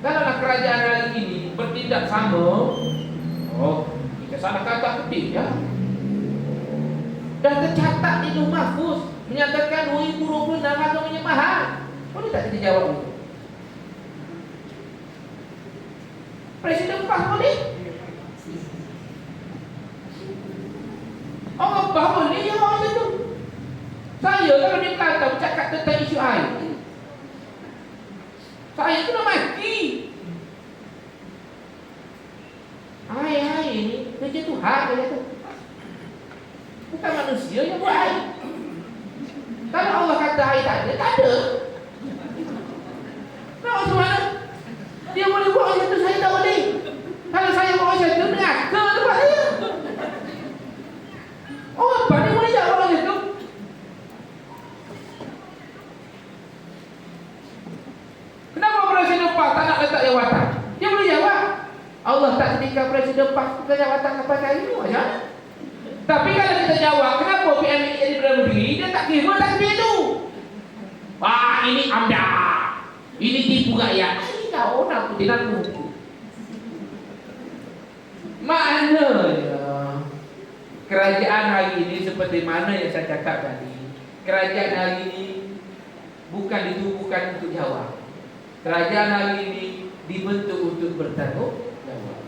Kalaulah kerajaan hari ini bertindak sama, kita salahkan tak penting ya. Dah tercatat di Lauh Mahfuz menyatakan 2026 harga minyak mahal. Boleh tak kita jawab itu? Presiden PAS boleh? Orang PAS boleh ya orang itu. Saya kalau dia kata bercakap tentang isu air, saya tu nak mati. Air ni kerja Tuhan dia kata. Bukan letak jawatan. Dia boleh jawab. Allah tak ketika presiden PAS kita jawatan kepada itu aja. Tapi kalau kita jawab, kenapa PMI jadi Perdana Menteri, dia tak kira takbir itu. Wah, ini AMDA. Ini tipu rakyat. Ini kau nak putih aku. Maknanya kerajaan hari ini seperti mana yang saya cakap tadi. Kerajaan hari ini bukan ditubuhkan untuk jawab. Kerajaan hari ini dibentuk untuk bertanggung jawab.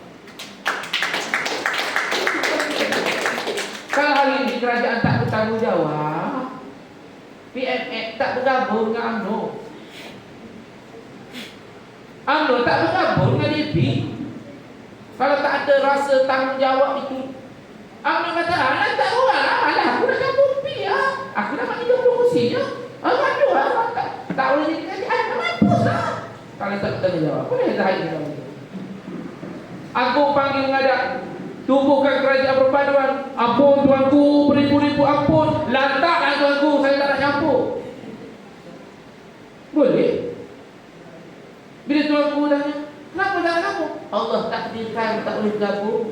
Kalau hari ini kerajaan tak bertanggung jawab, PMX tak bergabung dengan UMNO. UMNO tak bergabung dengan DP. Kalau tak ada rasa tanggung jawab itu, UMNO kata, alah tak orang, alah aku dah gabung PI lah. Aku dapat 30 kursi je. Aduh, tak boleh jadi kerajaan, mampus lah. Kalau tak bertanggung jawab, apa yang tak ada? Aku panggil menghadap, tubuhkan kerajaan perpaduan. Ampun tuanku, beribu-ribu ampun. Lantaklah tuanku, saya tak nak campur. Boleh? Bila tuanku tanya, kenapa tak nak campur? Allah takdirkan tak boleh bergabung.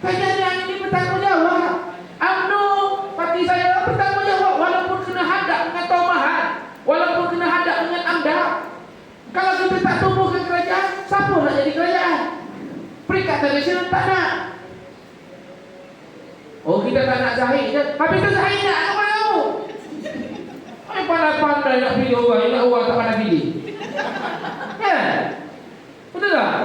Kerajaan ini bertanggung jawab. UMNO parti saya bertanggung jawab walaupun kena hadap dengan Tomahan, walaupun kena hadap dengan AMDA. Kalau kita tak tubuhkan kerajaan, siapa nak jadi kerajaan? Perikatan Nasional tak nak. Oh, kita tak nak Zahid je. Habis tu Zahid nak apa kamu? Pandai-pandai nak pilih orang, ingat orang tak pandai pilih. Ya? Betul tak?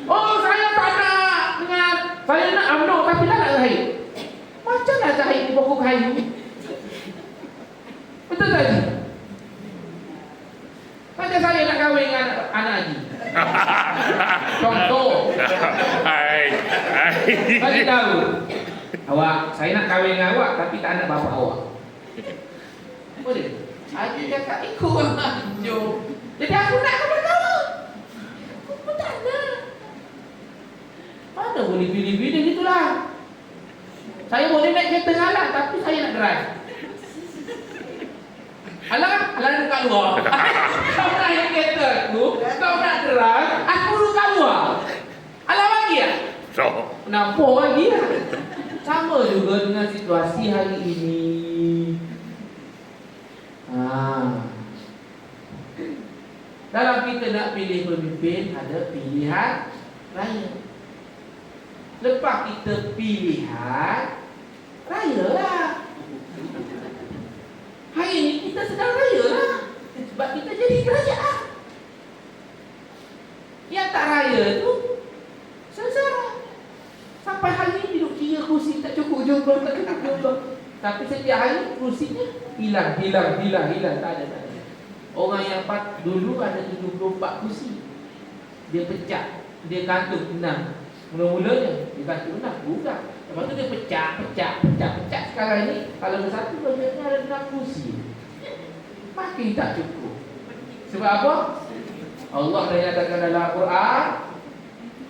Oh, saya tak nak dengan, saya nak UMNO tapi tak nak Zahid. Macam mana Zahid di pokok kayu? Betul tak? Macam saya nak kahwin dengan anak Haji. Contoh. Bagi tahu. Awak, saya nak kahwin dengan awak tapi tak nak bapa awak. Boleh? Haji cakap ikut orang jom. Jadi aku nak kepada kau. Aku tak nak. Mana boleh pilih-pilih gitulah. Saya boleh naik kereta ngalah tapi saya nak drive. Alah dekat luar. Kau nak naik kereta aku, kau nak drive, aku dekat luar. Alah bagi ya? Nampak lagi lah. Sama juga dengan situasi hari ini. Dalam kita nak pilih pemimpin, ada pilihan raya. Lepas kita pilihan raya lah. Hari ini kita sedang raya lah. Sebab kita jadi kerajaan. Yang tak raya tu sengsara. Sampai hari ini duduk kira kursi tak cukup jomblo, tak cukup jomblo. Tapi setiap hari kursinya hilang. Tak ada. Orang yang dulu ada 74 kursi. Dia pecah, dia gantung 6. Mula-mulanya dia gantung 6, bukan. Lepas tu dia pecah. Sekarang ni kalau bersatu banyaknya ada 6 kursi. Makin tak cukup. Sebab apa? Allah dah nyatakan dalam Al-Quran,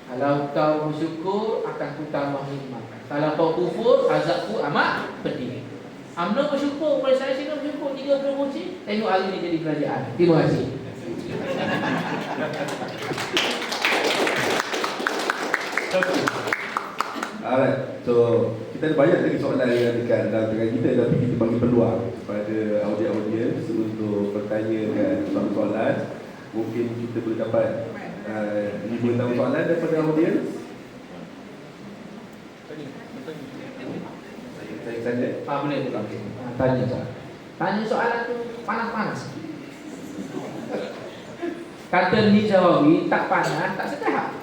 kalau kau bersyukur akan ku tambah nikmat. Kalau kau kufur, azabku amat pedih. UMNO bersyukur, pada saya sini bersyukur 30 kursi. Tengok hari ini jadi kerajaan. Terima kasih. Alright, so kita ada banyak lagi soalan yang dekat dalam tengah kita, tapi kita bagi peluang kepada audiens untuk bertanyakan soalan. Mungkin kita boleh dapat 5-6 soalan daripada audiens. Saya tanya. Boleh tu kami. Tanya soalan. Tanya soalan tu panas-panas. Kata ni Jawawi tak panas, tak sedap.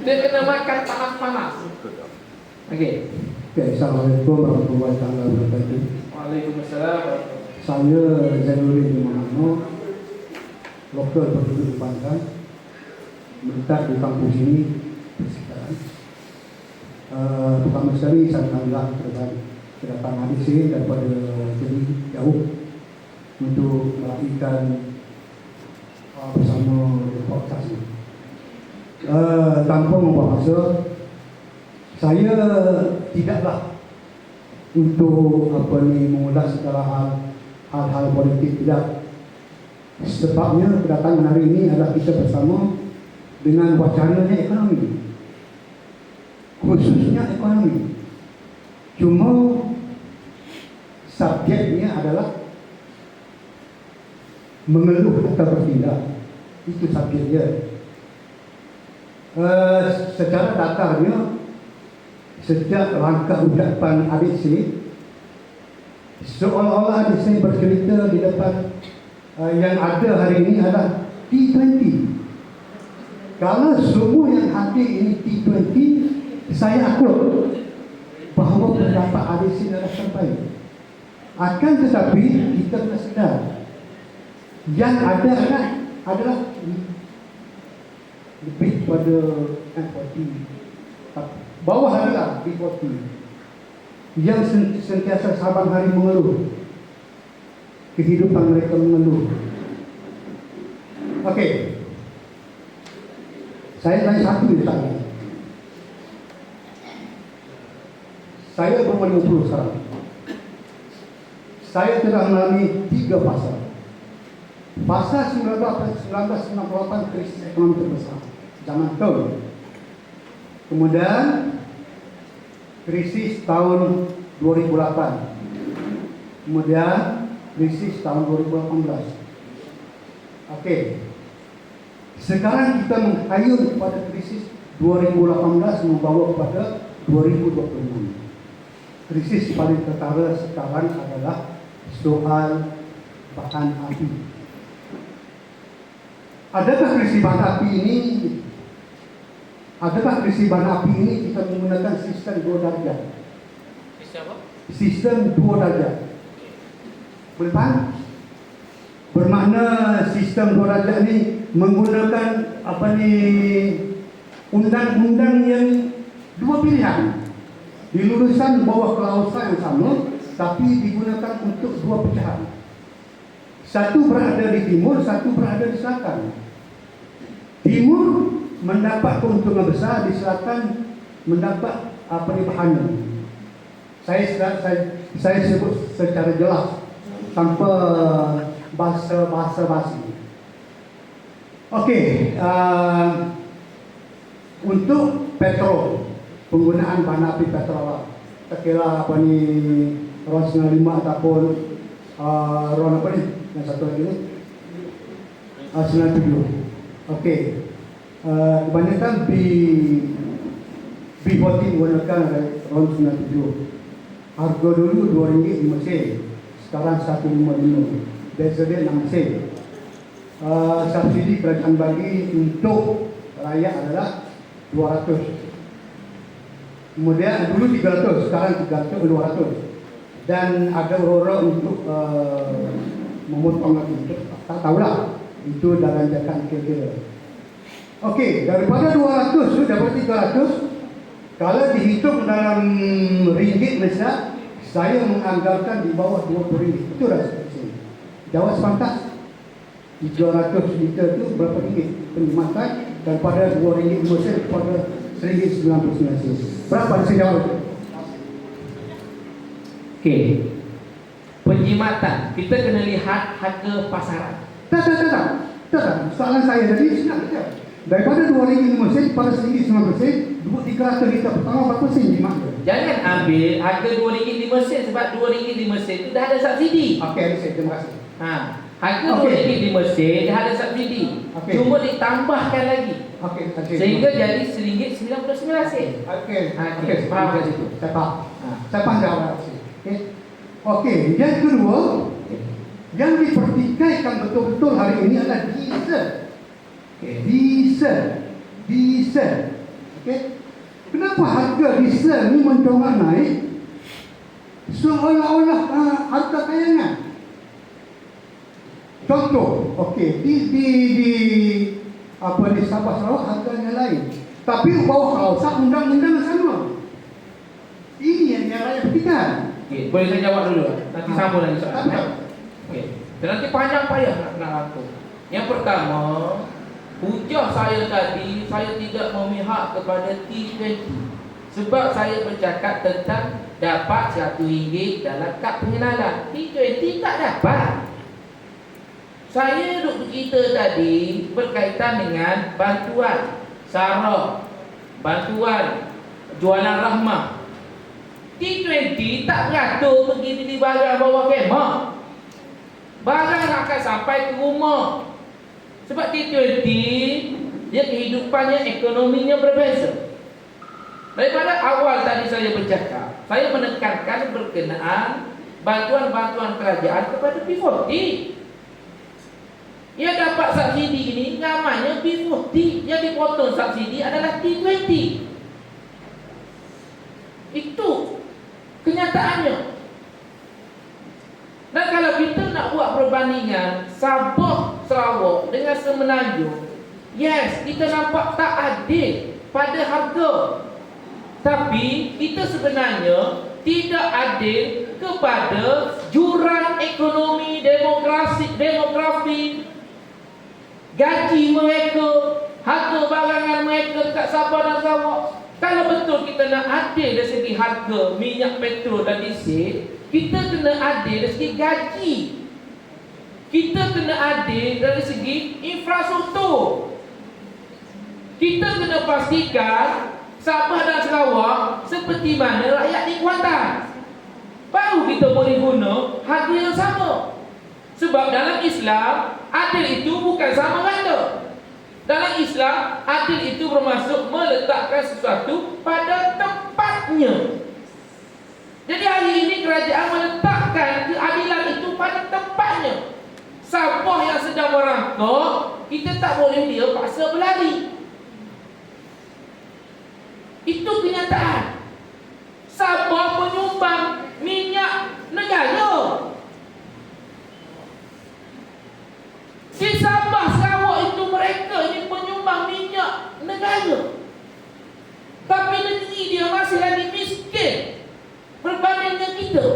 Dia kena makan panas-panas. Okey. Assalamualaikum warahmatullahi wabarakatuh. Waalaikumsalam. Saya Zainuddin Muhammad, lokal penduduk Banten, menetap di kampus ini sekarang. Pertama sekali saya mengucapkan kedatangan hadis ini daripada jadi jauh untuk melakukan bersama podcast ini. Tanpa membahasa, saya tidaklah untuk mengulas segala hal-hal politik, tidak. Sebabnya kedatangan hari ini adalah kita bersama dengan wacananya ekonomi, khususnya ekonomi. Cuma subjeknya adalah mengeluh atau bertindak, itu subjeknya. Secara datarnya, sejak langkah ucapan ADC, seolah-olah ADC bercerita di depan yang ada hari ini adalah T20. Kalau semua yang hadir ini T20, saya akut bahawa pendapat ADC adalah terbaik. Akan tetapi kita kena sedar, yang ada adalah lebih pada F40, bawah adalah B40 yang sentiasa saban hari mengeluh, kehidupan mereka mengeluh. Okey, saya tanya satu tadi. Saya berumur 50 sekarang. Saya telah melalui 3 fasa. Fasa 1998, krisis ekonomi terbesar zaman tahun. Kemudian krisis tahun 2008. Kemudian krisis tahun 2018. Okey. Sekarang kita menghayun kepada krisis 2018 membawa kepada 2026. Krisis paling ketara sekarang adalah soal bahan api. Adakah krisis bahan api ini? Adakah krisis bahan api ini kita menggunakan sistem 2 darjah? Sistem apa? Sistem 2 darjah. Boleh faham? Bermakna sistem 2 darjah ini menggunakan undang-undang yang 2 pilihan. Di lulusan bawah klausa yang sama, tapi digunakan untuk 2 pecahan. Satu berada di timur, satu berada di selatan. Timur mendapat keuntungan besar, di selatan mendapat bahannya. Saya sebut secara jelas tanpa bahasa basi. Okey, untuk petrol, penggunaan bahan api petrol, tak kira RON 95 ataupun RON yang satu lagi ni 97. Okey, kebanyakan B40 menggunakan RON 97. Harga dulu RM2 5 sen, sekarang RM1.55. Beza dia 6 sen. Subsidi kerajaan bagi untuk rakyat adalah 200. Kemudian dulu 300, sekarang 200. Dan ada orang untuk memotong lagi. Tak tahulah, itu dalam rancangan kira-kira. Okey, daripada 200 sudah berarti 300. Kalau dihitung dalam ringgit Malaysia, saya menganggarkan di bawah RM20. Itu dah seperti jawab sepantas. 300 liter itu berapa ringgit penikmatan daripada RM2.5 kepada RM1.99. Berapa saya jawab? Okey. Penjimatan, kita kena lihat harga pasaran. Tak. Soalan saya tadi senang saja. Daripada RM2.5 pada RM1.99, 300 liter pertama berapa sen jimat dia? Jangan ambil harga RM2.5 sebab RM2.5 itu dah ada subsidi. Okey, terima kasih. Harga RM2.5 dah ada subsidi. Cuma ditambahkan lagi. Sehingga jadi RM1.99. Okey, faham kat situ? Saya faham. Saya faham jawab. Okey, yang kedua, yang dipertikaikan betul-betul hari ini adalah diesel. Diesel. Okey. Kenapa harga diesel ni mencorak naik? Seolah-olah harga kayangan. Contoh, okey, di Sabah Sarawak harganya lain. Tapi bawah klausa undang-undang sama. Ini yang rakyat petikan. Okey, boleh saya jawab dulu. Nanti sambung lagi soalan. Okey. Nanti panjang payah nak rangkum. Yang pertama, hujah saya tadi, saya tidak memihak kepada T20. Sebab saya bercakap tentang dapat RM1 dalam kad pengenalan. T20 tak dapat. Saya duk bercerita tadi berkaitan dengan bantuan SARA, bantuan jualan rahmah. T20 tak beratur pergi beli barang bawa kemah. Barang akan sampai ke rumah. Sebab T20 dia kehidupannya, ekonominya berbeza. Daripada awal tadi saya bercakap, saya menekankan berkenaan bantuan-bantuan kerajaan kepada P40. Yang dapat subsidi ini namanya P40. Yang dipotong subsidi adalah T20. Itu kenyataannya. Dan kalau kita nak buat perbandingan Sabah, Sarawak dengan Semenanjung, yes, kita nampak tak adil pada harga. Tapi kita sebenarnya tidak adil kepada jurang ekonomi, demografi, gaji mereka, harga barangan mereka dekat Sabah dan Sarawak. Kalau betul kita nak adil dari segi harga minyak petrol dan diesel, kita kena adil dari segi gaji. Kita kena adil dari segi infrastruktur. Kita kena pastikan Sabah dan Sarawak seperti mana rakyat di Kuantan. Baru kita boleh guna harga yang sama. Sebab dalam Islam, adil itu bukan sama rata. Dalam Islam, adil itu bermaksud meletakkan sesuatu pada tempatnya. Jadi hari ini kerajaan meletakkan keadilan itu pada tempatnya. Sabah yang sedang merangkak, kita tak boleh dia paksa berlari. Itu kenyataan. Sabah penyumbang minyak negara. Di Sabah, Sarawak itu mereka ini penyumbang minyak negara. Tapi negeri dia masih lagi miskin berbanding dengan kita.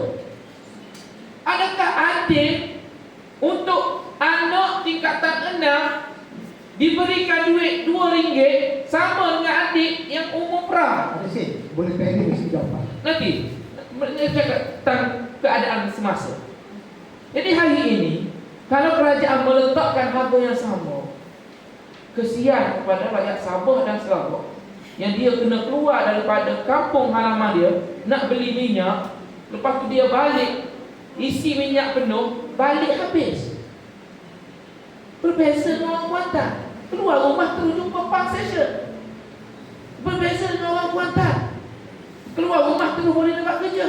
Adakah adil untuk anak tingkatan 6 diberikan duit RM2 sama dengan adik yang umur pra? Ada sih, boleh pendek mesti jawapan. Nanti cakap tentang keadaan semasa. Jadi hari ini kalau kerajaan meletakkan harga yang sama, kesian kepada rakyat Sabah dan Sarawak yang dia kena keluar daripada kampung halaman dia nak beli minyak, lepas tu dia balik isi minyak penuh, balik habis. Berbeza dengan orang Kuantan, keluar rumah terus jumpa pump station. Berbeza dengan orang Kuantan, keluar rumah terus boleh dapat kerja.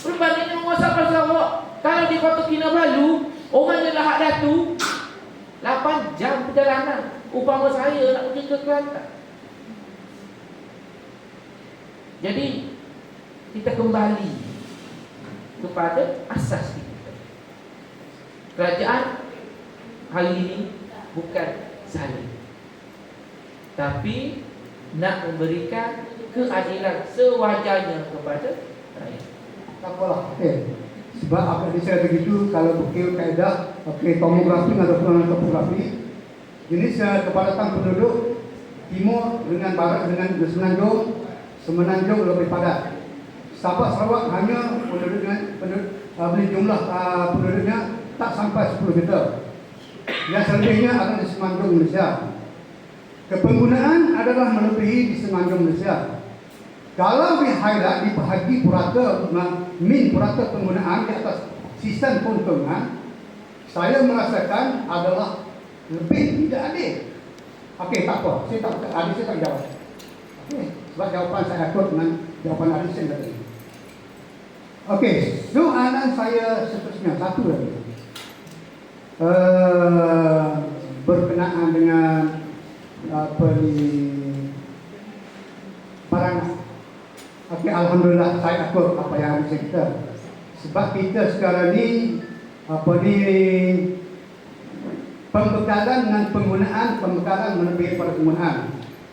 Berbanding dengan orang Sabah Sarawak, kalau di Kota Kinabalu, orang yang Lahad Datu 8 jam perjalanan. Umpama saya nak pergi ke Kelantan. Jadi kita kembali kepada asas kita. Kerajaan hari ini bukan zalim, tapi nak memberikan keadilan sewajarnya kepada rakyat. Tak apalah. Okey. Sebab apa dia saya begitu, kalau bukil kaedah tomografi ataupun topografi, jenis kepadatan penduduk timur dengan barat dengan Semenanjung lebih padat. Sabah Sarawak hanya jumlah penduduknya tak sampai 10 juta. Yang selebihnya adalah di Semenanjung Malaysia. Kepenggunaan adalah melebihi di Semenanjung Malaysia. Kalau di-highlight, dibahagi purata, purata penggunaan di atas sistem keuntungan, saya merasakan adalah lebih tidak adil. Okey, tak apa. Saya tak jawab. Okey, sebab jawapan saya akut dengan jawapan Adison tadi. Okey, soalan saya seterusnya satu lagi. Berkenaan dengan barangan. Okey, alhamdulillah saya akut apa yang ada kita. Sebab kita sekarang ni pembekalan dengan pembekalan melebihi pada penggunaan.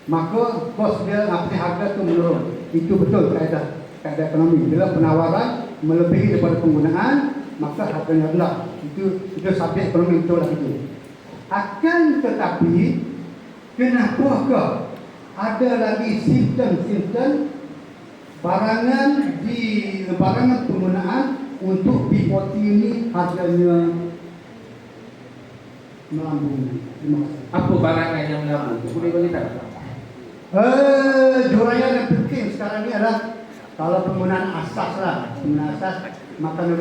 Maka kos dia harga tu menurun. Itu betul kaedah ekonomi. Bila penawaran melebihi daripada penggunaan, maka harganya rendah. Itu subjek ekonomi betul lah itu. Akan tetapi, kenapakah ada lagi simptom-simptom barangan penggunaan untuk B40 ini harganya melambung. Terima kasih. Apa barangan yang melambung? Boleh beritahu? Juraya yang penting sekarang ini adalah kalau penggunaan asas lah, penggunaan asas makanan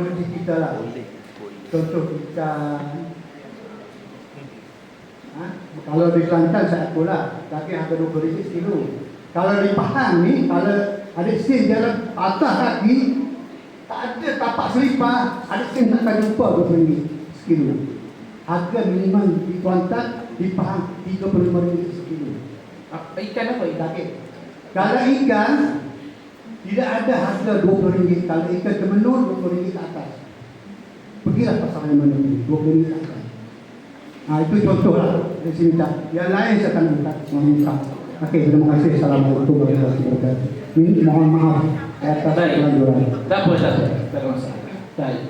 ruji kita lah. Contoh ikan. Kalau di Kelantan saya akulah, tapi harga RM20 sekilo. Kalau di Pahang ni, kalau ada sen jalan atas kaki, tak ada tapak selipar, ada sen tak akan jumpa RM20 sekilo. Harga minimum di Kelantan, di Pahang RM35 sekilo. Ikan apa? Daging. Kalau ikan, tidak ada harga RM20. Kalau ikan temenul, RM20 ke atas. Pergilah pasar yang mana ni, RM20 ke atas. Itu contoh lah dari sini tak. Yang lain saya akan minta. Okey, terima kasih. Assalamualaikum warahmatullahi wabarakatuh. Mohon maaf atas kelanjuran. Tak apa. Tak ada masalah. Baik.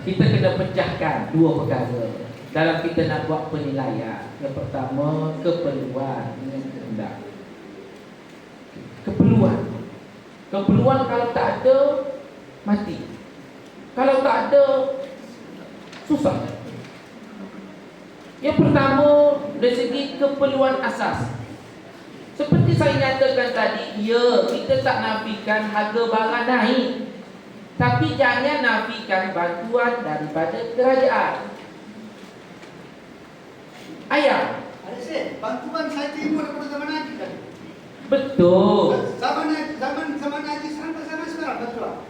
Kita kena pecahkan dua perkara dalam kita nak buat penilaian. Yang pertama, keperluan dengan kehendak. Keperluan kalau tak ada, mati. Kalau tak ada, susah. Yang pertama, dari segi keperluan asas. Seperti saya nyatakan tadi, ya, kita tak nafikan harga barang naik, tapi jangan nafikan bantuan daripada kerajaan. Ayam. Ada sen, bantuan saya terima daripada zaman Haji kan? Betul. Zaman Haji sampai sekarang betul.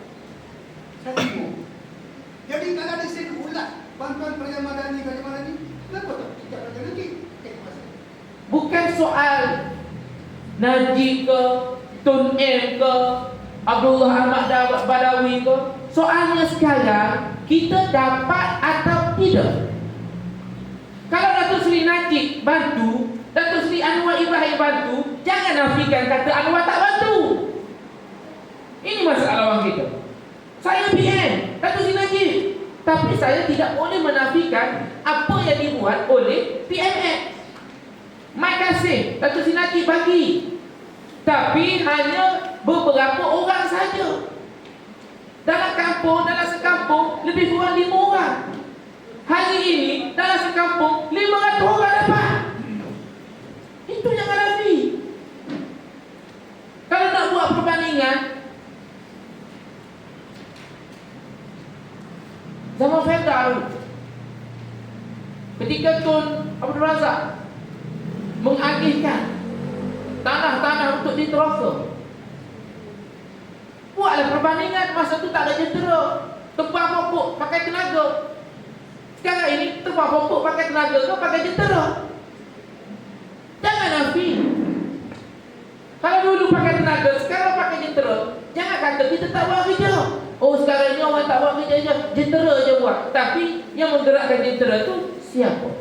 Saya terima. Jadi kalau ada sen ulat bantuan Kerajaan Madani, kenapa tak? Tidak ada lagi. Bukan soal Najib ke, Tun M ke, Abdullah Ahmad Badawi ke. Soalnya sekarang kita dapat atau tidak. Kalau Datuk Seri Najib bantu, Datuk Seri Anwar Ibrahim bantu, jangan nafikan kata Anwar tak bantu. Ini masalah awam kita. Saya BN, Datuk Seri Najib, tapi saya tidak boleh menafikan apa yang dibuat oleh PMX. Mai kasih Datuk Seri Najib bagi, tapi hanya beberapa orang saja. Dalam kampung, dalam sekampung lebih kurang 5 orang. Hari ini dalam sekampung 500 orang dapat. Itu yang Arabi. Kalau nak buat perbandingan, zaman Federal, ketika Tun Abdul Razak mengagihkan tanah-tanah untuk diteraka, buatlah perbandingan. Masa tu tak ada jentera, tebang pokok pakai tenaga. Sekarang ini tebang pokok pakai tenaga ke pakai jentera? Jangan nafi. Kalau dulu pakai tenaga, sekarang pakai jentera, jangan kata kita tak buat kerja. Oh, sekarang ni orang tak buat kerja je, jentera je buat. Tapi yang menggerakkan jentera tu siapa?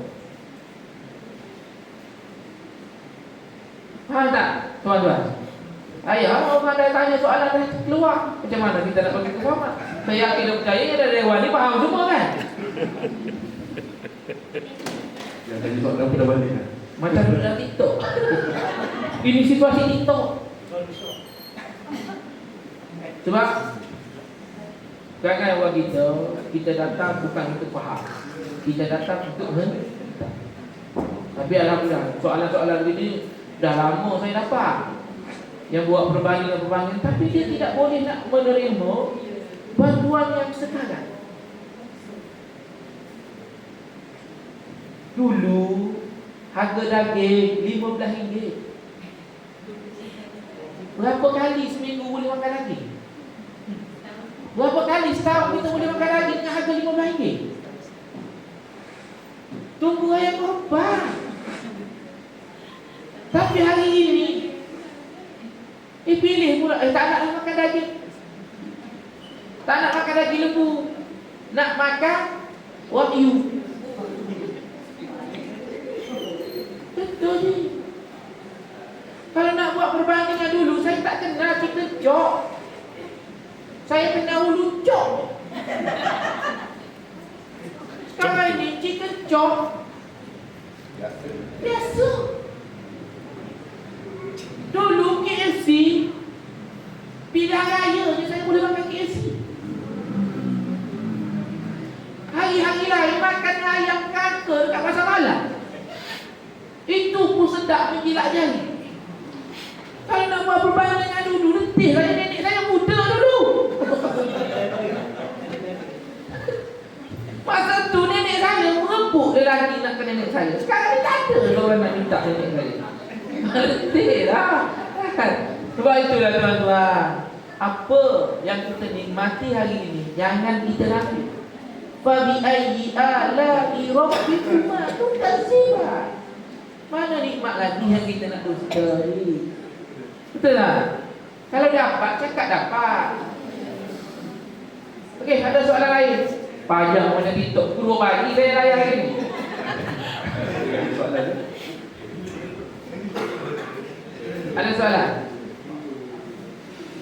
Faham tak, tuan-tuan? Ayah, orang dah tanya soalan dah keluar. Macam mana kita nak bagi kefahaman? Saya yakin dan percaya ada dewan ni faham semua kan? Yang tadi soalan apa dah balik kan? Macam dalam TikTok. Ini situasi TikTok. Sebab kadang-kadang orang kita datang bukan untuk faham, kita datang untuk hentak. Tapi alhamdulillah, soalan-soalan begini dah lama saya dapat. Yang buat perbandingan, tapi dia tidak boleh nak menerima bantuan yang sekarang. Dulu harga daging RM15. Berapa kali seminggu boleh makan daging? Berapa kali setahun kita boleh makan daging dengan harga RM15? Tunggu ayam korban. Tapi hari ini pilih pula, tak nak makan daging. Tak nak makan daging lembu, nak makan wagyu. Betul ni. Kalau nak buat perbandingan dulu, saya tak kenal chicken chop. Saya kenal ulu chop. Sekarang ini chicken chop biasa. sedap menjilat jari. Kalau nak buat perbandingan dengan dulu, letih lah nenek saya muda dulu. Masa tu nenek saya merempuk lelaki nak ke nenek saya. Sekarang ni tak ada orang nak minta nenek saya. Letih lah. Sebab itulah tuan-tuan, apa yang kita nikmati hari ini jangan kita rapi. Fa bi ayyi ala'i rabbikuma tukazziban. Mana nikmat lagi yang kita nak dusta ni? Betul tak? Kalau dapat, cakap dapat. Okey, ada soalan lain? Panjang macam TikTok, dua pagi saya layan hari ni. Ada soalan?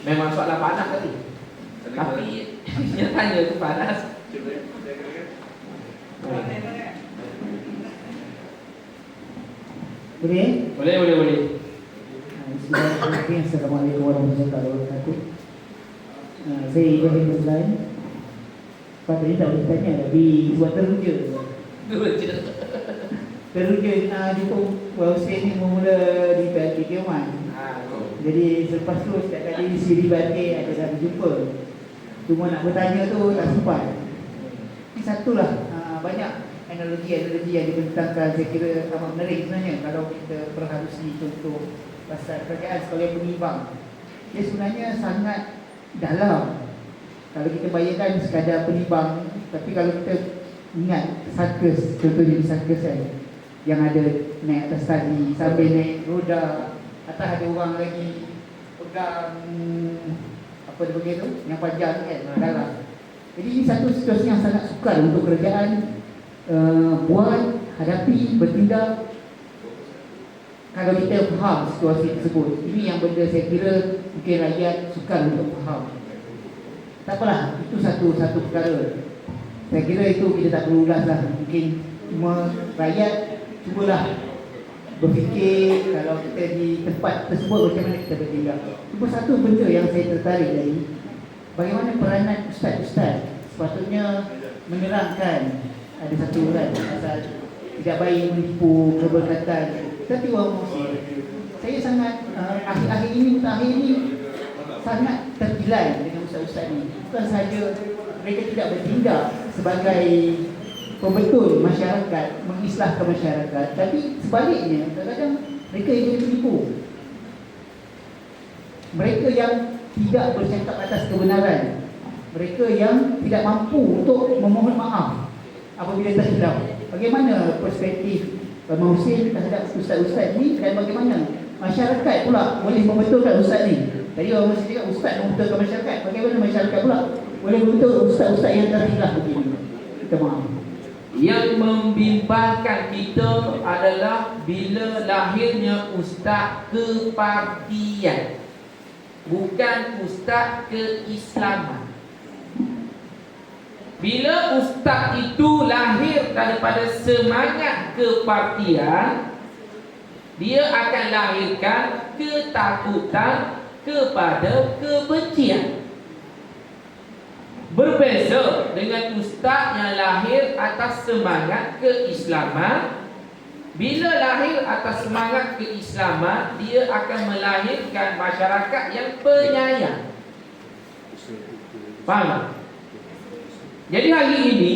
Memang soalan panas tadi. Tapi yang tanya tu panas. Boleh? Boleh. Bismillahirrahmanirrahim. Assalamualaikum warahmatullahi wabarakatuh. Saya Ibrahim Azlan. Pak tadi tak boleh tanya, tapi buat teruja. Teruja jumpa Hussein ni mula di PLK Tioman. Jadi selepas tu setiap kali siri balik ada dah berjumpa. Cuma nak bertanya tu tak sempat. Ini satulah banyak analogi yang dibentangkan, saya kira amat menarik sebenarnya kalau kita berhalusi contoh pasal kerajaan sebagai penimbang. Dia sebenarnya sangat dalam. Kalau kita bayangkan sekadar penimbang, tapi kalau kita ingat sirkus, contohnya di sirkus kan, yang ada naik atas tali sambil naik roda, atas ada orang lagi pegang apa dia panggil tu, yang panjang kan, dalam. Jadi ini satu situasi yang sangat sukar untuk kerajaan buat, hadapi, bertindak. Kalau kita faham situasi tersebut, ini yang benda saya kira mungkin rakyat sukar untuk faham. Tak apalah, itu satu perkara. Saya kira itu kita tak perlu ulas lah. Mungkin rakyat cubalah berfikir kalau kita di tempat tersebut macam mana kita bertindak. Cuma satu benda yang saya tertarik dari bagaimana peranan ustaz-ustaz sepatutnya menerangkan. Ada satu orang pasal tidak baik menipu keberkatan. Tapi orang Muslim, saya sangat akhir-akhir ini sangat tergilai dengan ustaz-ustaz ni. Bukan sahaja mereka tidak bertindak sebagai pembetul masyarakat, mengislahkan masyarakat, tapi sebaliknya kadang-kadang mereka yang jadi penipu. Mereka yang tidak bercakap atas kebenaran, mereka yang tidak mampu untuk memohon maaf apabila terhilaf. Bagaimana perspektif Abang Hussein terhadap ustaz-ustaz ni, dan bagaimana masyarakat pula boleh membetulkan ustaz ni? Tadi orang mesti cakap ustaz membetulkan masyarakat, bagaimana masyarakat pula boleh betul ustaz-ustaz yang terhilaf begini? Kita maaf. Yang membimbangkan kita adalah bila lahirnya ustaz kepartian, bukan ustaz keislaman. Bila ustaz itu lahir daripada semangat kepartian, dia akan lahirkan ketakutan kepada kebencian. Berbeza dengan ustaz yang lahir atas semangat keislaman. Bila lahir atas semangat keislaman, dia akan melahirkan masyarakat yang penyayang. Faham? Jadi hari ini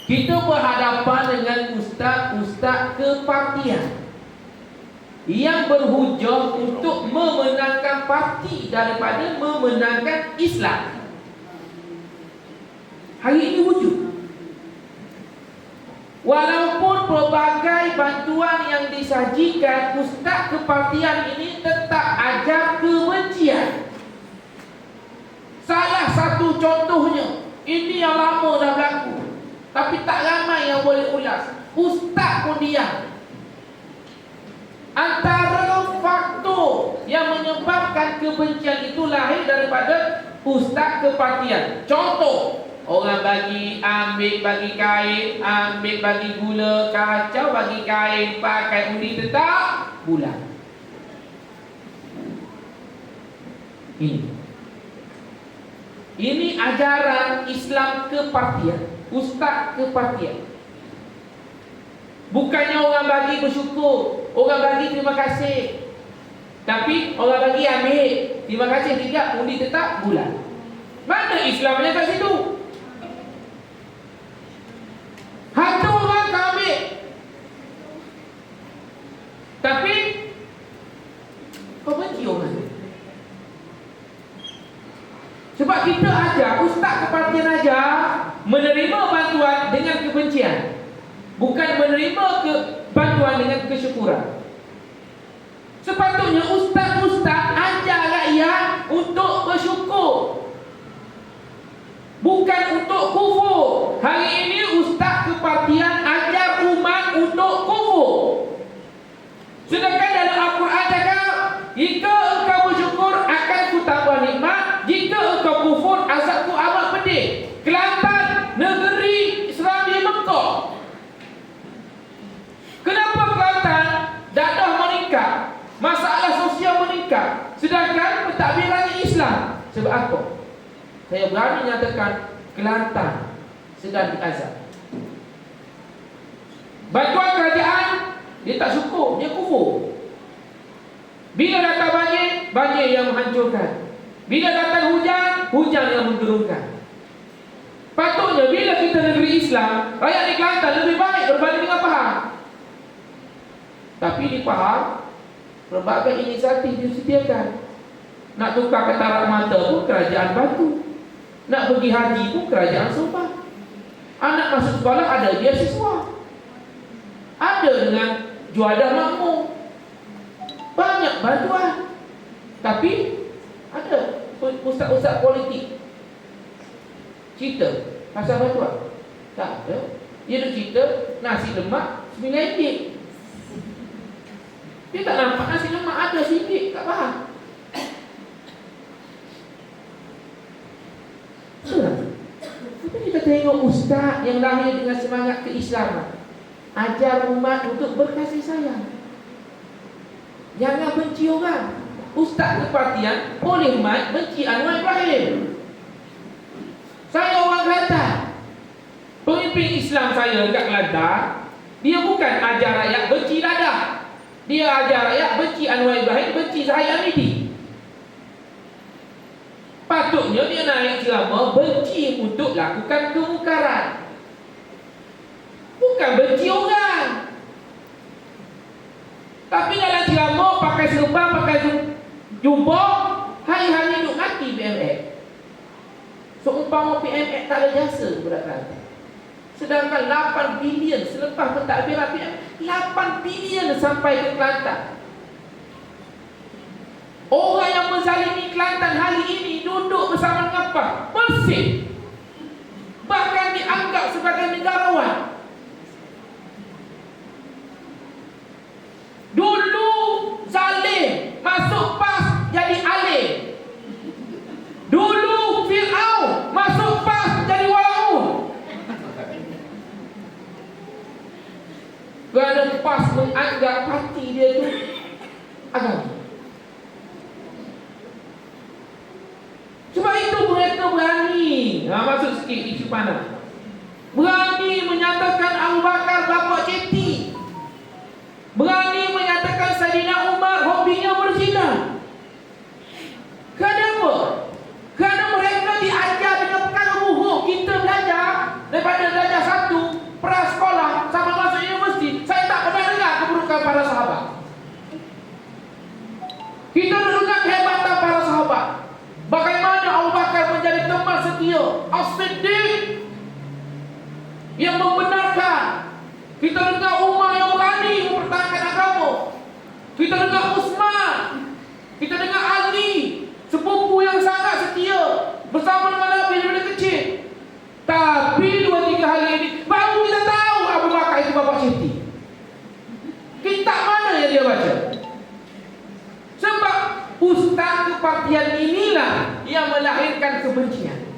kita berhadapan dengan ustaz-ustaz kepartian yang berhujah untuk memenangkan parti daripada memenangkan Islam. Hari ini wujud. Walaupun pelbagai bantuan yang disajikan, ustaz kepartian ini tetap ajar kebencian. Salah satu contohnya, ini yang lama dah berlaku, tapi tak ramai yang boleh ulas. Ustaz pun diam. Antara faktor yang menyebabkan kebencian itu lahir daripada ustaz kepartian. Contoh, orang ambil bagi kain, ambil bagi gula, kacau bagi kain, pakai undi tetap bulan. Ini ajaran Islam kepartian, ustaz kepartian. Bukannya orang bagi bersyukur, orang bagi terima kasih. Tapi orang bagi ambil, terima kasih tidak, undi tetap bulan. Mana Islamnya kat situ? Harta orang kau ambil. Tapi kau benci orang tu. Sebab kita ajar, ustaz kepartian ajar menerima bantuan dengan kebencian, bukan menerima bantuan dengan kesyukuran. Sepatutnya ustaz-ustaz ajar rakyat untuk bersyukur, bukan untuk kufur. Hari ini ustaz kepartian ajar umat untuk kufur. Sedangkan dalam Al-Quran cakap, jika engkau bersyukur akan ku tambah nikmat, jika engkau kufur azabku amat pedih. Kelantan, negeri Islam di Mekah. Kenapa Kelantan dadah meningkat, masalah sosial meningkat, sedangkan pentadbiran Islam? Sebab apa? Saya berani nyatakan Kelantan sedang diazab. Bantuan kerajaan dia tak syukur, dia kufur. Bila datang banjir, banjir yang menghancurkan. Bila datang hujan, hujan yang menggerungkan. Patutnya bila kita negeri Islam, rakyat di Kelantan lebih baik berbanding dengan Pahang. Tapi di Pahang, pelbagai inisiatif disediakan. Nak tukar katarak mata pun kerajaan bantu. Nak pergi haji pun kerajaan sumpah. Anak masuk sekolah ada beasiswa. Ada dengan juadah makmur. Banyak bantuan. Tapi ada ustaz-ustaz politik cerita pasal bantuan. Tak ada. Dia nak cerita nasi lemak RM9. Dia tak nampak nasi lemak ada sikit kat Pahang. Tapi kita tengok ustaz yang lahir dengan semangat keislaman, ajar umat untuk berkasih sayang. Jangan benci orang. Ustaz kepartian boleh mat benci Anwar Ibrahim. Saya orang Kelantan. Pemimpin Islam saya dekat Kelantan, dia bukan ajar rakyat benci dadah. Dia ajar rakyat benci Anwar Ibrahim, benci Zahid Hamidi. Patutnya dia naik ceramah benci untuk lakukan kemungkaran, bukan benci orang. Tapi dalam ceramah pakai serban, pakai jubah, hari-hari duduk mati PMX. Seumpama PMX tak ada jasa kepada Kelantan. Sedangkan 8 bilion selepas pentadbiran PMX, 8 bilion sampai ke Kelantan. Orang yang menzalimi Kelantan hari ini duduk bersama dengan PAS, bersih, bahkan dianggap sebagai negarawan. Dulu zalim, masuk PAS jadi alim. Dulu Fir'aun, masuk PAS jadi walaun. Kerana PAS menganggap parti dia itu agama. Sebab itu mereka berani, masuk sikit isu panas, berani menyatakan Abu Bakar bapa ceti, berani menyatakan Saidina Umar hobinya berzina. Kenapa? Kerana mereka diajar dengan perkara buruk. Kita belajar daripada darjah 1 prasekolah sampai masuk universiti, saya tak pernah dengar keburukan para sahabat. Kita dengar kehebatan para sahabat. Bagaimana Abu Bakar menjadi teman setia, As-Siddiq yang membenarkan. Kita dengar Umar yang berani mempertahankan agama. Kita dengar Uthman, kita dengar Ali, sepupu yang sangat setia bersama dengan Nabi daripada kecil. Tapi 2-3 hari ini baru kita tahu Abu Bakar itu bapa Siti. Kitab mana yang dia baca? Sebab ustaz kepartian inilah yang melahirkan kebencian.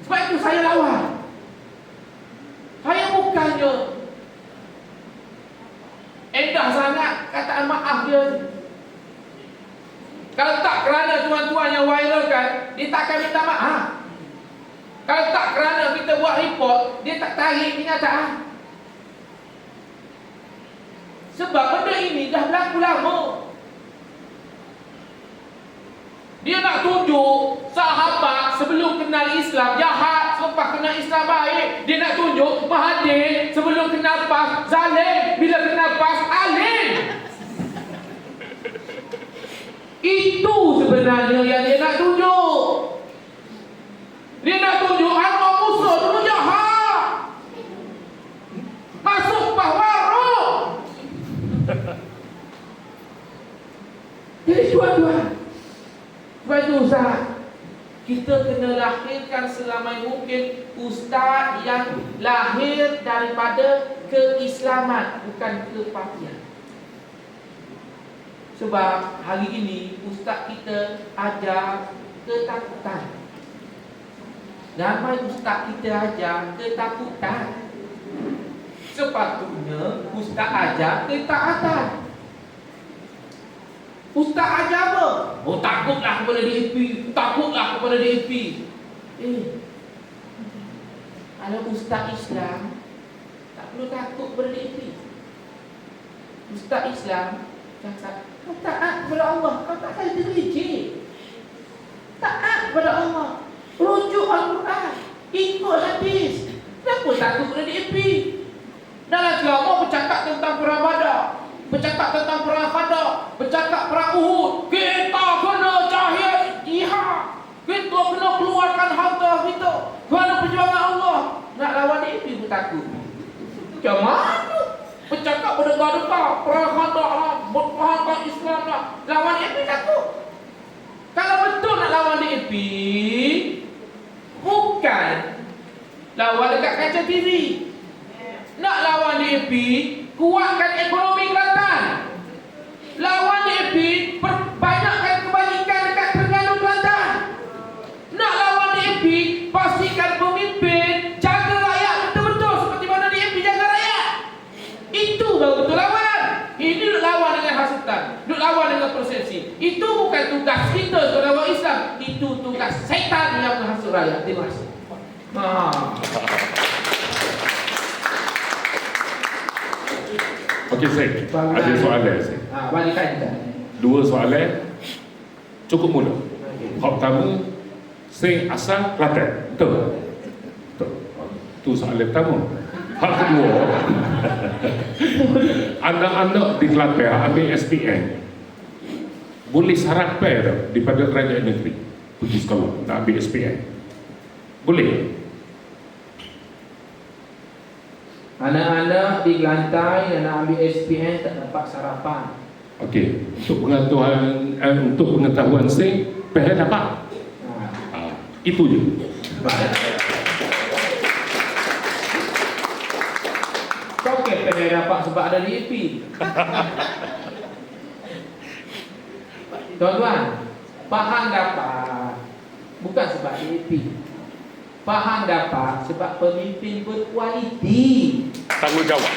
Sebab itu saya lawan. Saya bukannya endah sangat kataan maaf dia. Kalau tak kerana tuan-tuan yang viralkan, dia takkan minta maaf. Kalau tak kerana kita buat report, dia tak tarik kenyataan. Sebab benda ini dah berlaku lama. Dia nak tunjuk sahabat sebelum kenal Islam jahat, selepas kenal Islam baik. Dia nak tunjuk Mahathir sebelum kenal PAS zalim, bila kenal PAS alim. Itu sebenarnya yang dia nak tunjuk. Dia nak tunjuk Anwar Musa dulu jahat, masuk PAS warung. Jadi tuan-tuan, sebab itu Ustaz, kita kena lahirkan selamai mungkin ustaz yang lahir daripada keislaman, bukan kepartian. Sebab hari ini ustaz kita ajar ketakutan. Ramai ustaz kita ajar ketakutan. Sepatutnya ustaz ajar ketaatan. Ustaz ajar apa? Oh, takutlah kepada DAP, takutlah kepada DAP. Kalau ustaz Islam tak perlu takut kepada DAP. Ustaz Islam cakap, kau taat kepada Allah, kau tak kaya tergelincir. Taat kepada Allah, rujuk Al-Quran, ikut hadis. Kenapa takut kepada DAP? Dalam ceramah bercakap tentang perang Badar, bercakap tentang perang Khandaq, bercakap perang Uhud. Kita kena cahaya jihad, kita kena keluarkan harta kita kerana perjuangan Allah. Nak lawan DAP pun takut. Macam mana? Bercakap berdegar-degar perang Khandaq lah, berperangkan Islam lah, lawan DAP takut. Kalau betul nak lawan DAP, bukan lawan dekat kaca TV. Nak lawan DAP, kuatkan ekonomi Kelantan. Lawan DAP, perbanyakkan kebajikan dekat Terengganu Kelantan. Nak lawan DAP, pastikan pemimpin jaga rakyat betul-betul seperti mana DAP jaga rakyat. Itu baru betul lawan. Ini duk lawan dengan hasutan, duk lawan dengan persepsi. Itu bukan tugas kita sebagai orang Islam. Itu tugas syaitan yang menghasut rakyat. Terima kasih. Okey, Syed. Ada soalan, Syed. Balikan kita. Dua soalan. Cukup mudah. Hak pertama, Syed asal Kelantan. Betul? Betul. Itu soalan pertama. Hak kedua, anak-anak di Kelantan ambil SPM, boleh sarapan tak daripada kerajaan negeri pergi sekolah nak ambil SPM? Boleh? Anak-anak di Kelantan yang nak ambil SPM tak dapat sarapan. Okey, untuk pengetahuan saya, PH dapat. Itu je. Kau ke PH dapat sebab ada DAP. Tuan-tuan, Pahang dapat bukan sebab DAP. Pahang dapat sebab pemimpin berkualiti, Tanggungjawab.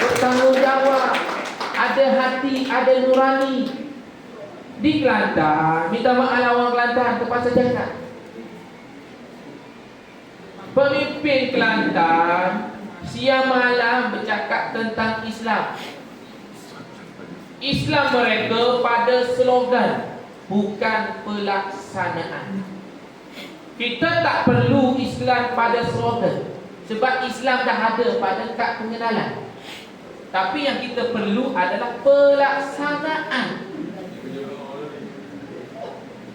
bertanggungjawab, ada hati, ada nurani. Di Kelantan, minta maaf orang Kelantan terpaksa cakap, pemimpin Kelantan siang malam bercakap tentang Islam. Islam mereka pada slogan, bukan pelaksanaan. Kita tak perlu Islam pada slogan, sebab Islam dah ada pada kad pengenalan. Tapi yang kita perlu adalah pelaksanaan.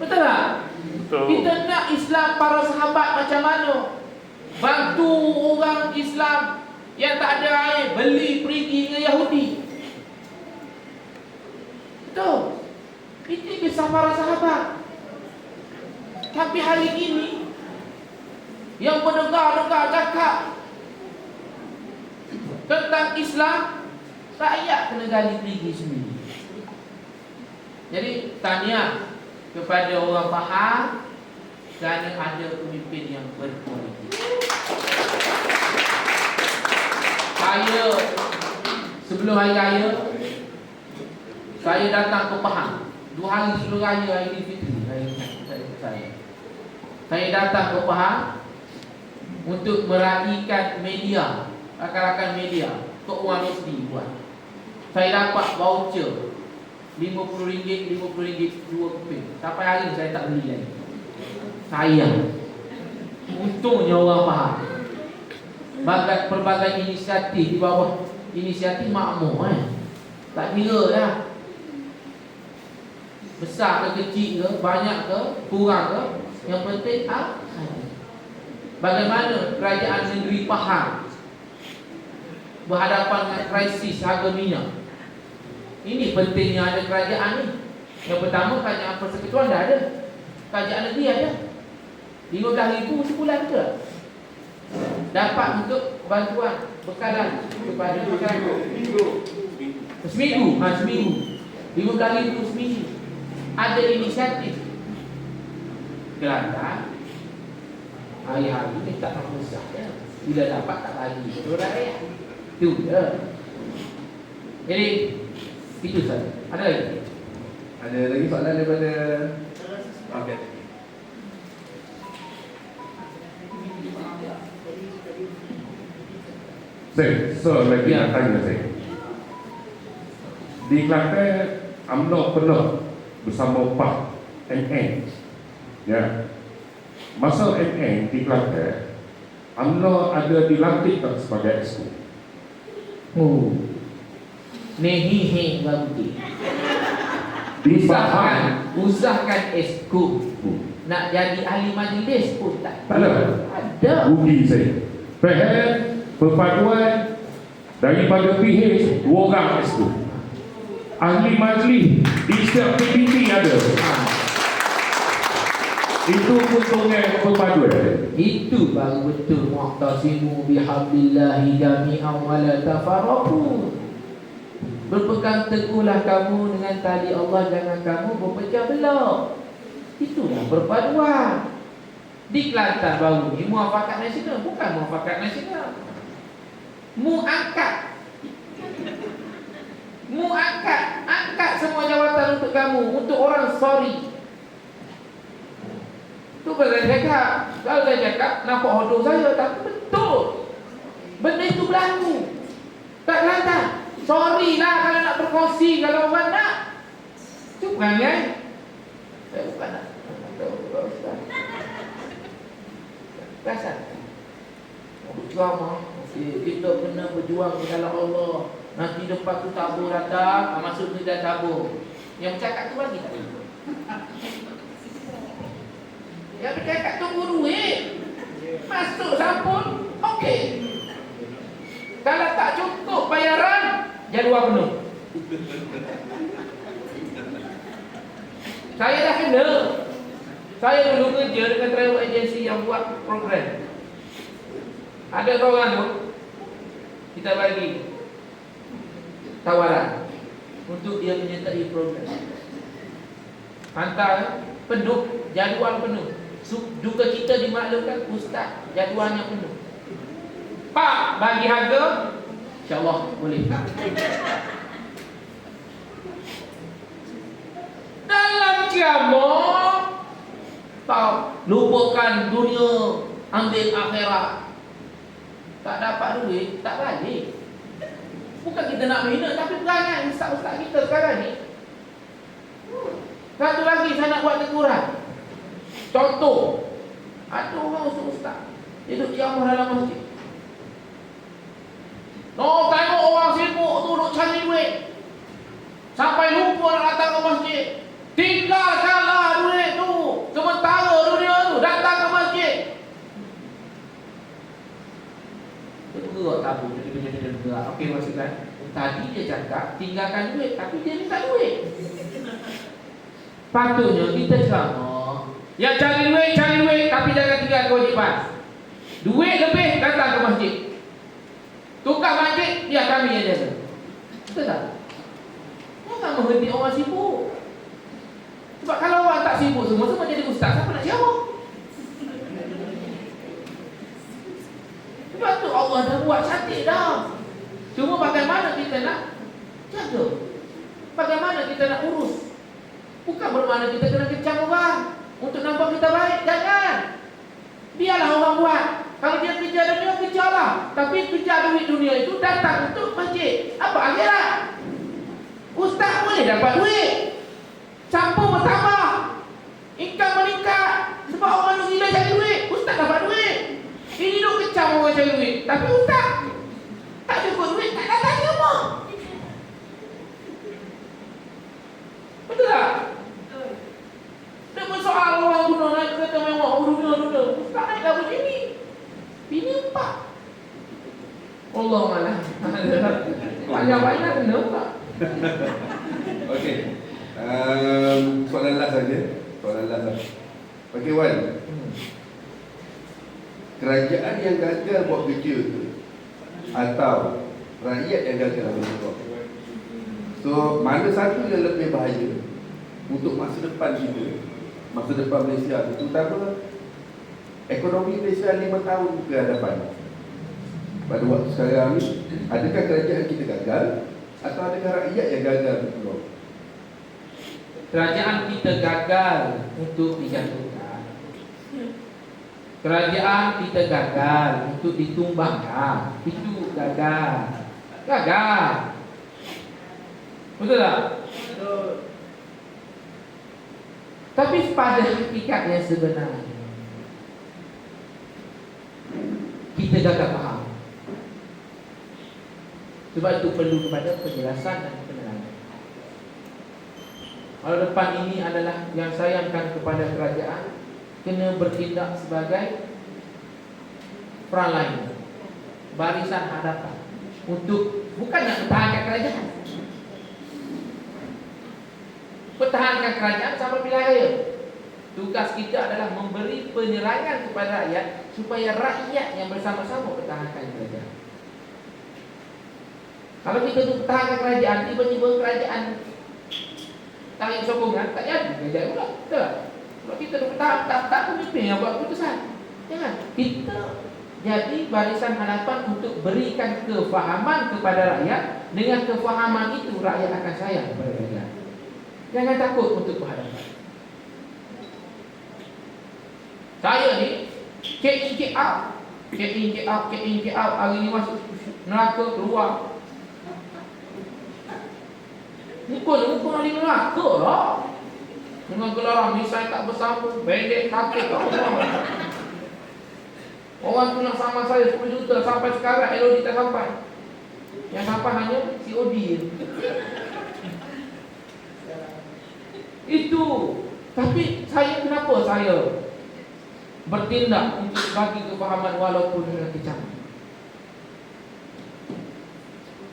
Betul tak? Betul. Kita nak Islam para sahabat macam mana? Bantu orang Islam yang tak ada air, beli perigi dengan Yahudi. Betul. Itu kisah para sahabat. Tapi hari ini yang mendengar-dengar cakap tentang Islam, rakyat kena gali perigi sendiri. Jadi tahniah kepada orang Pahang kerana ada pemimpin yang berkualiti. Saya sebelum hari raya, saya datang ke Pahang 2 hari sebelum raya Aidilfitri. Saya datang ke Pahang untuk meraihkan media, rakan-rakan media, Tok Wan Rosdi buat. Saya dapat voucher RM50, RM50 2 keping. Sampai hari ni saya tak beli lagi. Sayang. Untungnya orang faham. Pelbagai inisiatif di bawah inisiatif makmur tak kira dah. Besar ke kecil ke, banyak ke, kurang ke, yang penting bagaimana kerajaan negeri faham berhadapan dengan krisis harga minyak. Ini pentingnya ada kerajaan ni. Yang pertama, kerajaan persekutuan dah ada, kerajaan negeri ada. RM15,000 sebulan ke dapat untuk bantuan bekalan kepada masyarakat. Seminggu. RM15,000 seminggu. Ada inisiatif. Kelantan hari-hari ni tak nak besar ya. Bila dapat tak bagi kepada rakyat. Itu je. Jadi itu saja. Ada lagi? Ada lagi soalan daripada okey. So lagi nak tanya saya. Di Kelantan UMNO pernah bersama Pak NN. Ya. Masa NN di Kelantan, UMNO ada dilantik tak sebagai exco? Nehihe bagus. Usahkan exco. Nak jadi ahli majlis pun tak ada. Rugi saya. Perpaduan daripada PH 2 orang exco. Ahli majlis di setiap PPT ada. Itu untungnya perpaduan. Itu baru betul muhtasimu bihablillahi jami'an wa la tafarraqu. Berpegang teguhlah kamu dengan tali Allah, jangan kamu berpecah belah. Itulah perpaduan. Di Kelantan baru ni muafakat nasional, bukan muafakat nasional. Angkat semua jawatan untuk kamu, untuk orang sorry. Itu kalau saya cakap nampak hodoh saya, tapi betul. Benda itu berlaku. Tak Kelantan. Sorry lah kalau nak berkongsi, kalau orang nak. Itu bukan kan? Saya bukan nak. Perasan? Berjuang. Kita kena berjuang di dalam Allah. Nanti depan tu tabur datang, masuk ni dah tabur. Yang bercakap tu lagi tak? Yang bercakap tu guru masuk sampul, okey. Kalau tak cukup bayaran, jadual penuh. Saya dah kena. Saya dulu kerja dengan travel agency yang buat program. Ada orang tu, kita bagi tawaran untuk dia menyertai program. Hantar penuh, jadual penuh. Duka kita dimaklumkan, ustaz jadualnya penuh. Pak, bagi harga, insyaAllah boleh. Dalam ceramah, tak lupakan dunia, ambil akhirat. Tak dapat duit, tak balik. Bukan kita nak menghina, tapi perangai ustaz-ustaz kita sekarang ni. Satu lagi saya nak buat teguran. Contoh, ada orang ustaz duduk ceramah dalam masjid. Tengok orang sibuk tu duduk cari duit, sampai lupa nak datang ke masjid. Tinggalkanlah duit tu, sementara dunia tu datang ke masjid. Bergerak tabung, bergerak. Okey, maksudkan tadi dia cakap tinggalkan duit, tapi dia minta duit. Patutnya kita ceramah, yang cari duit, tapi jangan tinggal kewajipan. Duit lebih, datang ke masjid. Tukar masjid, biar kami yang jaga. Betul tak? Jangan menghenti orang sibuk. Sebab kalau orang tak sibuk semua jadi ustaz, siapa nak ceramah? Sebab tu Allah dah buat cantik dah. Cuma bagaimana kita nak jaga, bagaimana kita nak urus. Bukan bermakna kita kena kecam orang untuk nampak kita baik. Jangan. Biarlah orang buat. Kalau dia kejar dunia, kejarlah. Tapi kejar duit dunia itu datang untuk masjid. Apa akhirat? Ustaz boleh dapat duit, campur bertambah, income meningkat. Sebab orang duk gila cari duit, ustaz dapat duit. Ini duk kecam orang cari duit, tapi ustaz tak cukup duit, tak datang ke rumah. Betul tak? Tak bersoal orang guna naik kereta mewah, dunia. Ustaz naiklah macam ni, bini 4. Allah malah banyak-banyak kena pula. Okey. Soalan last saja. Okey, Wan. Kerajaan yang gagal buat kerja tu atau rakyat yang gagal buat? So, mana satu yang lebih bahaya untuk masa depan kita, masa depan Malaysia, terutama ekonomi Malaysia 5 tahun ke hadapan? Pada waktu sekarang ni, adakah kerajaan kita gagal atau adakah rakyat yang gagal untuk? Kerajaan kita gagal untuk dijatuhkan. Kerajaan kita gagal untuk ditumbangkan. Itu gagal. Betul tak? Betul. Tapi pada hakikatnya sebenarnya kita gagal faham. Sebab itu perlu kepada penjelasan dan penerangan. Kalau depan ini adalah yang sayangkan kepada kerajaan, kena bertindak sebagai front line, barisan hadapan, untuk bukan nak pertahankan kerajaan. Pertahankan kerajaan sampai pilihan raya. Tugas kita adalah memberi penerangan kepada rakyat supaya rakyat yang bersama-sama pertahankan kerajaan. Kalau kita tu pertahankan kerajaan, tiba-tiba kerajaan tarik sokongan, tak jadi kerajaan pula. Betul? Kalau kita tu tak pemimpin yang buat keputusan. Jangan. Kita jadi barisan hadapan untuk berikan kefahaman kepada rakyat. Dengan kefahaman itu rakyat akan sayang kepada kerajaan. Jangan takut untuk berhadapan. Saya ni check in check out, hari ni masuk neraka, keluar. Muka hari neraka lah. Dengan gelaran misai tak bersambung, pendek kaki orang tu nak sama saya 10 juta, sampai sekarang LOD tak sampai. Yang sampai hanya COD. Itu. Tapi kenapa saya bertindak untuk bagi kefahaman walaupun dengan kecam?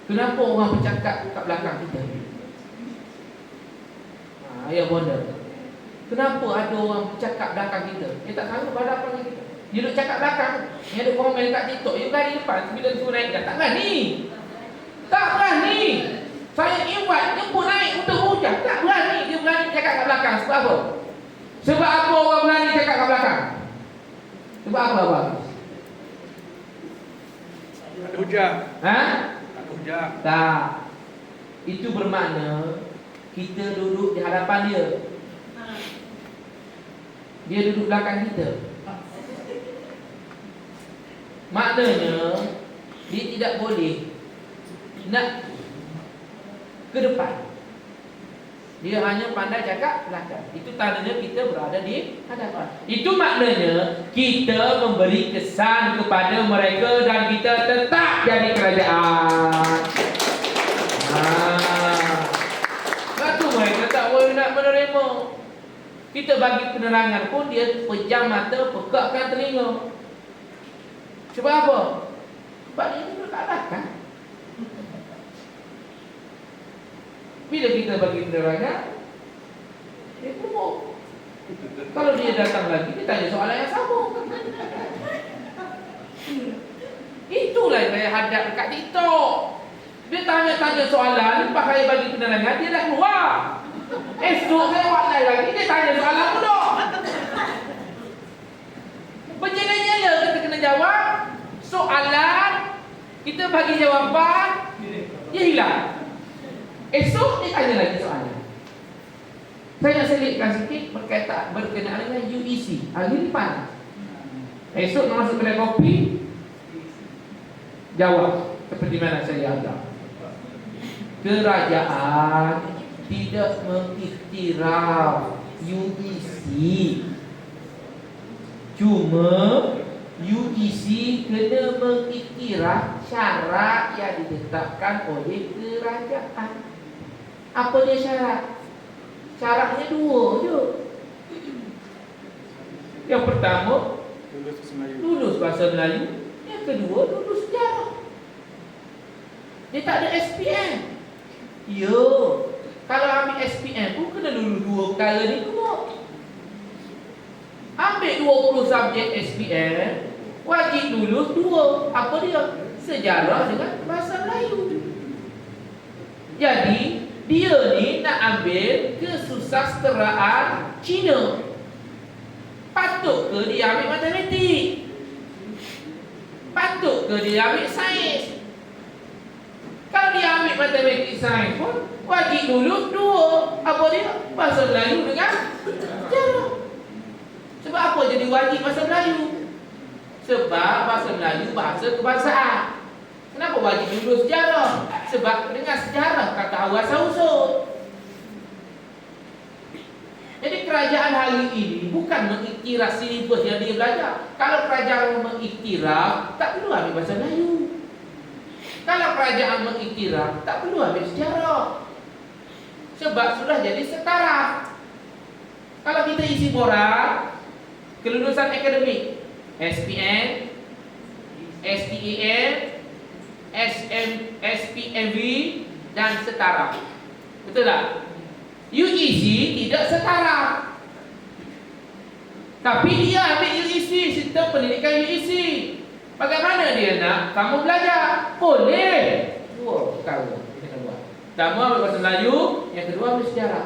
Kenapa orang bercakap kat belakang kita? Ayah wonder. Kenapa ada orang bercakap belakang kita? Dia tak sanggup berhadapan dengan kita. Dia duduk cakap belakang. Dia duduk komen kat TikTok. Dia berani depan. Bila suruh naik, dia tak berani. Tak berani. Saya invite, jemput naik untuk hujah. Tak berani. Dia berani cakap kat belakang. Sebab apa? Sebab apa orang berani cakap kat belakang? Sebab apa, Abang? Tak ada hujah. Ha? Tak ada hujah. Tak. Itu bermakna kita duduk di hadapan dia. Dia duduk belakang kita. Maknanya dia tidak boleh nak ke depan. Dia hanya pandai cakap belakang. Itu tandanya kita berada di hadapan. Itu maknanya kita memberi kesan kepada mereka dan kita tetap jadi kerajaan. Lepas tu mereka tak boleh nak menerima. Kita bagi penerangan pun dia pejam mata, pekakkan telinga. Sebab apa? Sebab dia berkalahkan. Bila kita bagi penerangan, dia gemuk. Kalau dia datang lagi, dia tanya soalan yang sama. Itulah yang saya hadap dekat TikTok. Dia tanya-tanya soalan, lepas saya bagi penerangan, dia dah keluar. Esok saya buat live lagi, dia tanya soalan pula. Berjaya-jaya kita kena jawab soalan, kita bagi jawapan, dia hilang. Esok dia tanya lagi soalan. Saya nak selitkan sikit berkenaan dengan UEC. Hari ni panas. Esok nak masuk kedai kopi, jawab seperti mana saya ajar. kerajaan tidak mengiktiraf UEC. Cuma UEC kena mengiktiraf syarat yang ditetapkan oleh kerajaan. Apa dia syarat? Syaratnya dua je. Yang pertama, lulus bahasa Melayu. Yang kedua, lulus sejarah. Dia tak ada SPM. Ya, kalau ambil SPM pun kena lulus dua perkara ni dua. Ambil 20 subjek SPM, wajib lulus dua. Apa dia? Sejarah dengan bahasa Melayu. Jadi, dia ni nak ambil kesusasteraan Cina. Patut ke dia ambil matematik? Patut ke dia ambil sains? Kalau dia ambil matematik sains pun wajib lulus dua. Apa dia? Bahasa Melayu dengan sejarah. Sebab apa jadi wajib bahasa Melayu? Sebab bahasa Melayu bahasa kebangsaan. Kenapa wajib lulus sejarah? Sebab dengan sejarah kata awal asal-usul. Jadi kerajaan hari ini bukan mengiktiraf silibus yang dia belajar. Kalau kerajaan mengiktiraf, tak perlu ambil bahasa Melayu. Kalau kerajaan mengiktiraf, tak perlu ambil sejarah. Sebab sudah jadi setara. Kalau kita isi borang kelulusan akademik SPM, STAM, SPMV dan setara. Betul tak? UEC tidak setara. Tapi dia ambil UEC, sistem pendidikan UEC. Bagaimana dia nak kamu belajar? Boleh. Dua perkara kita kena buat. Pertama ambil bahasa Melayu, yang kedua ambil sejarah.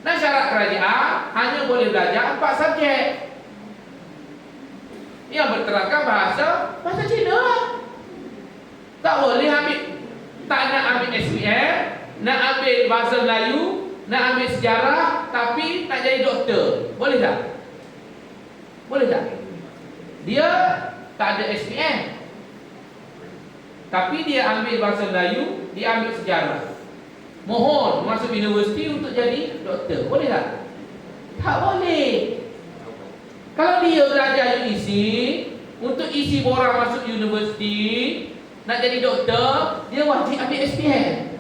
Dan syarat kerajaan hanya boleh belajar 4 subjek. Yang berterangkan bahasa Cina lah. Tak boleh ambil, tak nak ambil SPM, nak ambil bahasa Melayu, nak ambil sejarah, tapi nak jadi doktor. Boleh tak? Boleh tak? Dia tak ada SPM, tapi dia ambil bahasa Melayu, dia ambil sejarah. Mohon masuk universiti untuk jadi doktor. Boleh tak? Tak boleh. Kalau dia belajar UEC untuk isi borang masuk universiti, nak jadi doktor, dia wajib ambil SPM.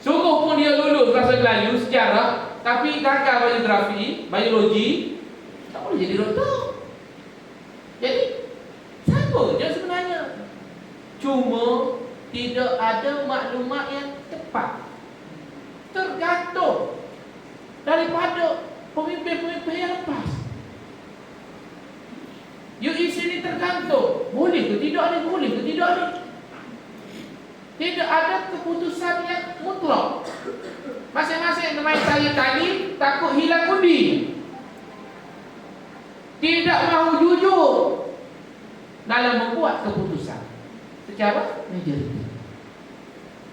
Sungguh pun dia lulus bahasa Melayu, sejarah, tapi gagal biologi, tak boleh jadi doktor. Jadi sama je sebenarnya. Cuma tidak ada maklumat yang tepat. Tergantung daripada pemimpin-pemimpin yang lepas. UEC ni tergantung. Boleh ke tidak ni? Boleh ke tidak ni? Tidak ada keputusan yang mutlak. Masing-masing main tali-tali, takut hilang undi. Tidak mahu jujur dalam membuat keputusan secara majoriti.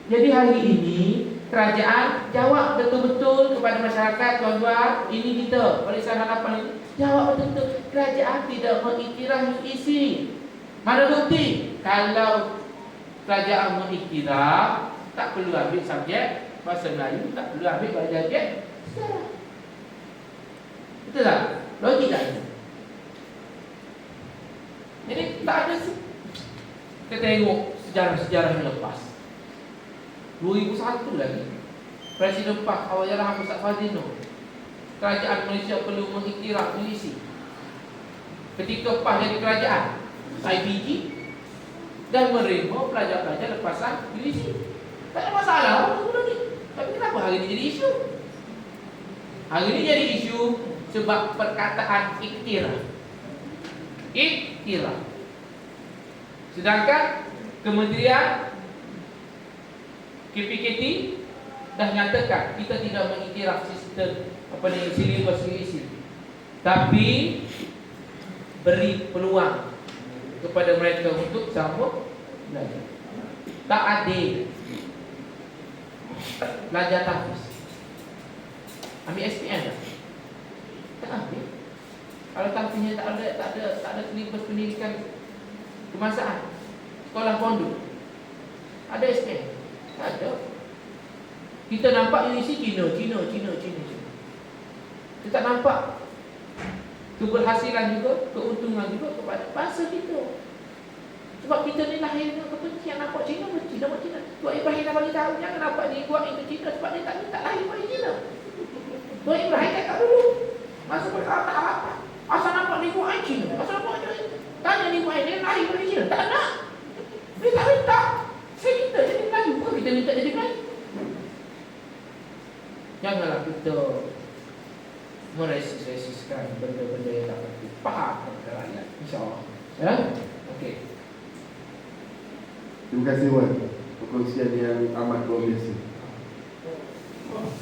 Jadi hari ini kerajaan jawab betul-betul kepada masyarakat, tuan-tuan, ini kita Barisan Harapan ini jawab betul-betul. Kerajaan tidak mengiktiraf UEC. Mana bukti? Kalau kerajaan mengiktiraf, tak perlu ambil subjek bahasa Melayu, tak perlu ambil subjek sejarah. Betul tak? Logik tak ini? Jadi tak ada. Kita tengok sejarah-sejarah yang lepas. 2001 lagi, Presiden PAS Allahyarham Muhammad Fadzino, kerajaan Malaysia perlu mengiktiraf UEC. Ketika PAS jadi kerajaan, IPG dan menerima pelajar-pelajar lepasan UEC. Tak ada masalah dulu ni. Tapi kenapa hari ini jadi isu? Hari ini jadi isu sebab perkataan iktiraf. Iktiraf. Sedangkan Kementerian KPKT dah nyatakan kita tidak mengiktiraf sistem silibus UEC. Tapi beri peluang kepada mereka untuk sambung belajar. Tak adil. Belajar tahfiz. Ambil SPM tak? Tak ambil. Kalau tahfiznya tak ada silibus pendidikan Kemasaan, sekolah pondok, ada SPM? Tak ada. Kita nampak UIC Cina. Kita tak nampak keberhasilan juga, keuntungan juga kepada bangsa kita. Sebab kita ni lahir dengan kebencian, nampak Cina. Tuan Ibrahim dah bagi tahu, jangan nampak dia buat itu Cina sebab dia tak lahir bagi Cina. Tuan Ibrahim cakap dulu, masa berkata apa? Asal nampak dia buat Cina, asal nampak Cina. Tanya ni buat dia lahir bagi Cina, tak nak. Dia tak minta. Saya kita jadi Melayu, bukan kita minta jadi Melayu. Janganlah kita meresiskan benda-benda yang tak penting. Faham rakyat, insyaAllah. Ya? Okey. Terima kasih Wan, perkongsian yang amat luar biasa.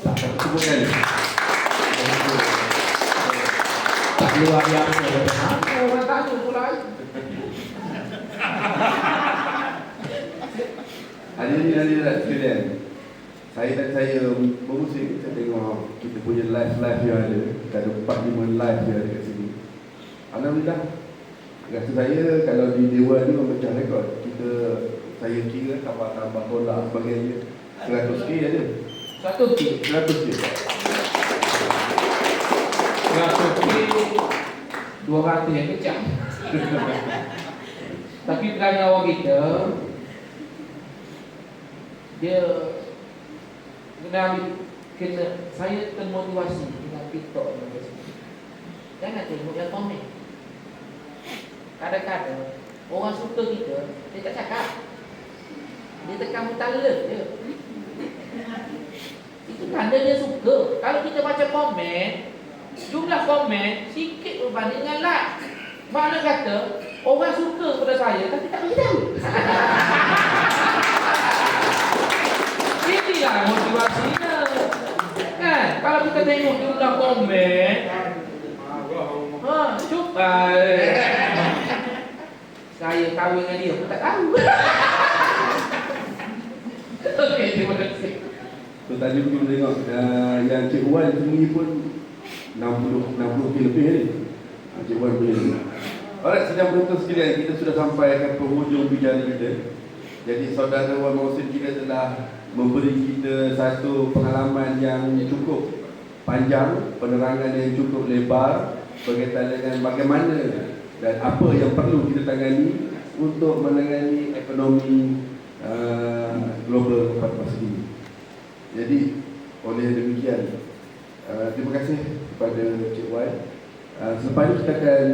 Tak Sebutkan. tak luar biasa. Orang tanya pula. Hadirin sekalian, saya dan saya bermusik, saya tengok kita punya live yang ada. Kita ada 4-5 live yang ada kat sini. Alhamdulillah, rasa saya kalau di Dewan ni memecah rekod. Saya kira tambah tolak sebagainya 100k ada. 100k 100k 200 yang kecil. Tapi perangai orang kita, dia kena saya termotivasi dengan TikTok dan Facebook. Jangan tengok yang komen. Kadang-kadang orang suka kita, dia tak cakap. Dia tekan mutalaf je. Itu tanda dia suka. Kalau kita baca komen, jumlah komen sikit berbanding dengan like. Mana kata orang suka kepada saya tapi tak beritahu. Inilah motivasinya. Kan? Kalau kita tengok jumlah komen, cuba. Saya kahwin dengan dia pun tak tahu. Okey, terima kasih. So tadi kita tengok yang Cik Wan sendiri pun 60k lebih ni. Cik Wan punya ni. Alright, sedang penonton sekalian, kita sudah sampai ke penghujung bicara kita. Jadi saudara Wan Mohsin kita telah memberi kita satu pengalaman yang cukup panjang, penerangan yang cukup lebar berkaitan dengan bagaimana dan apa yang perlu kita tangani untuk menangani ekonomi global pada masa ini. Jadi oleh demikian, terima kasih kepada Cik Wan. Selepas ini kita akan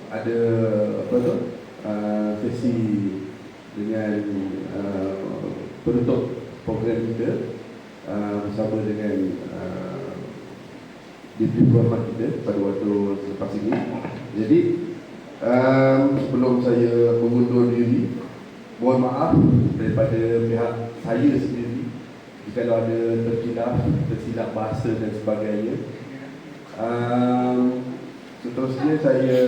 ada sesi dengan penutup program kita bersama dengan Deputi Berhormat kita pada waktu selepas ini. Jadi sebelum saya mengundur diri, mohon maaf daripada pihak saya sendiri jika ada tersilap bahasa dan sebagainya. Seterusnya saya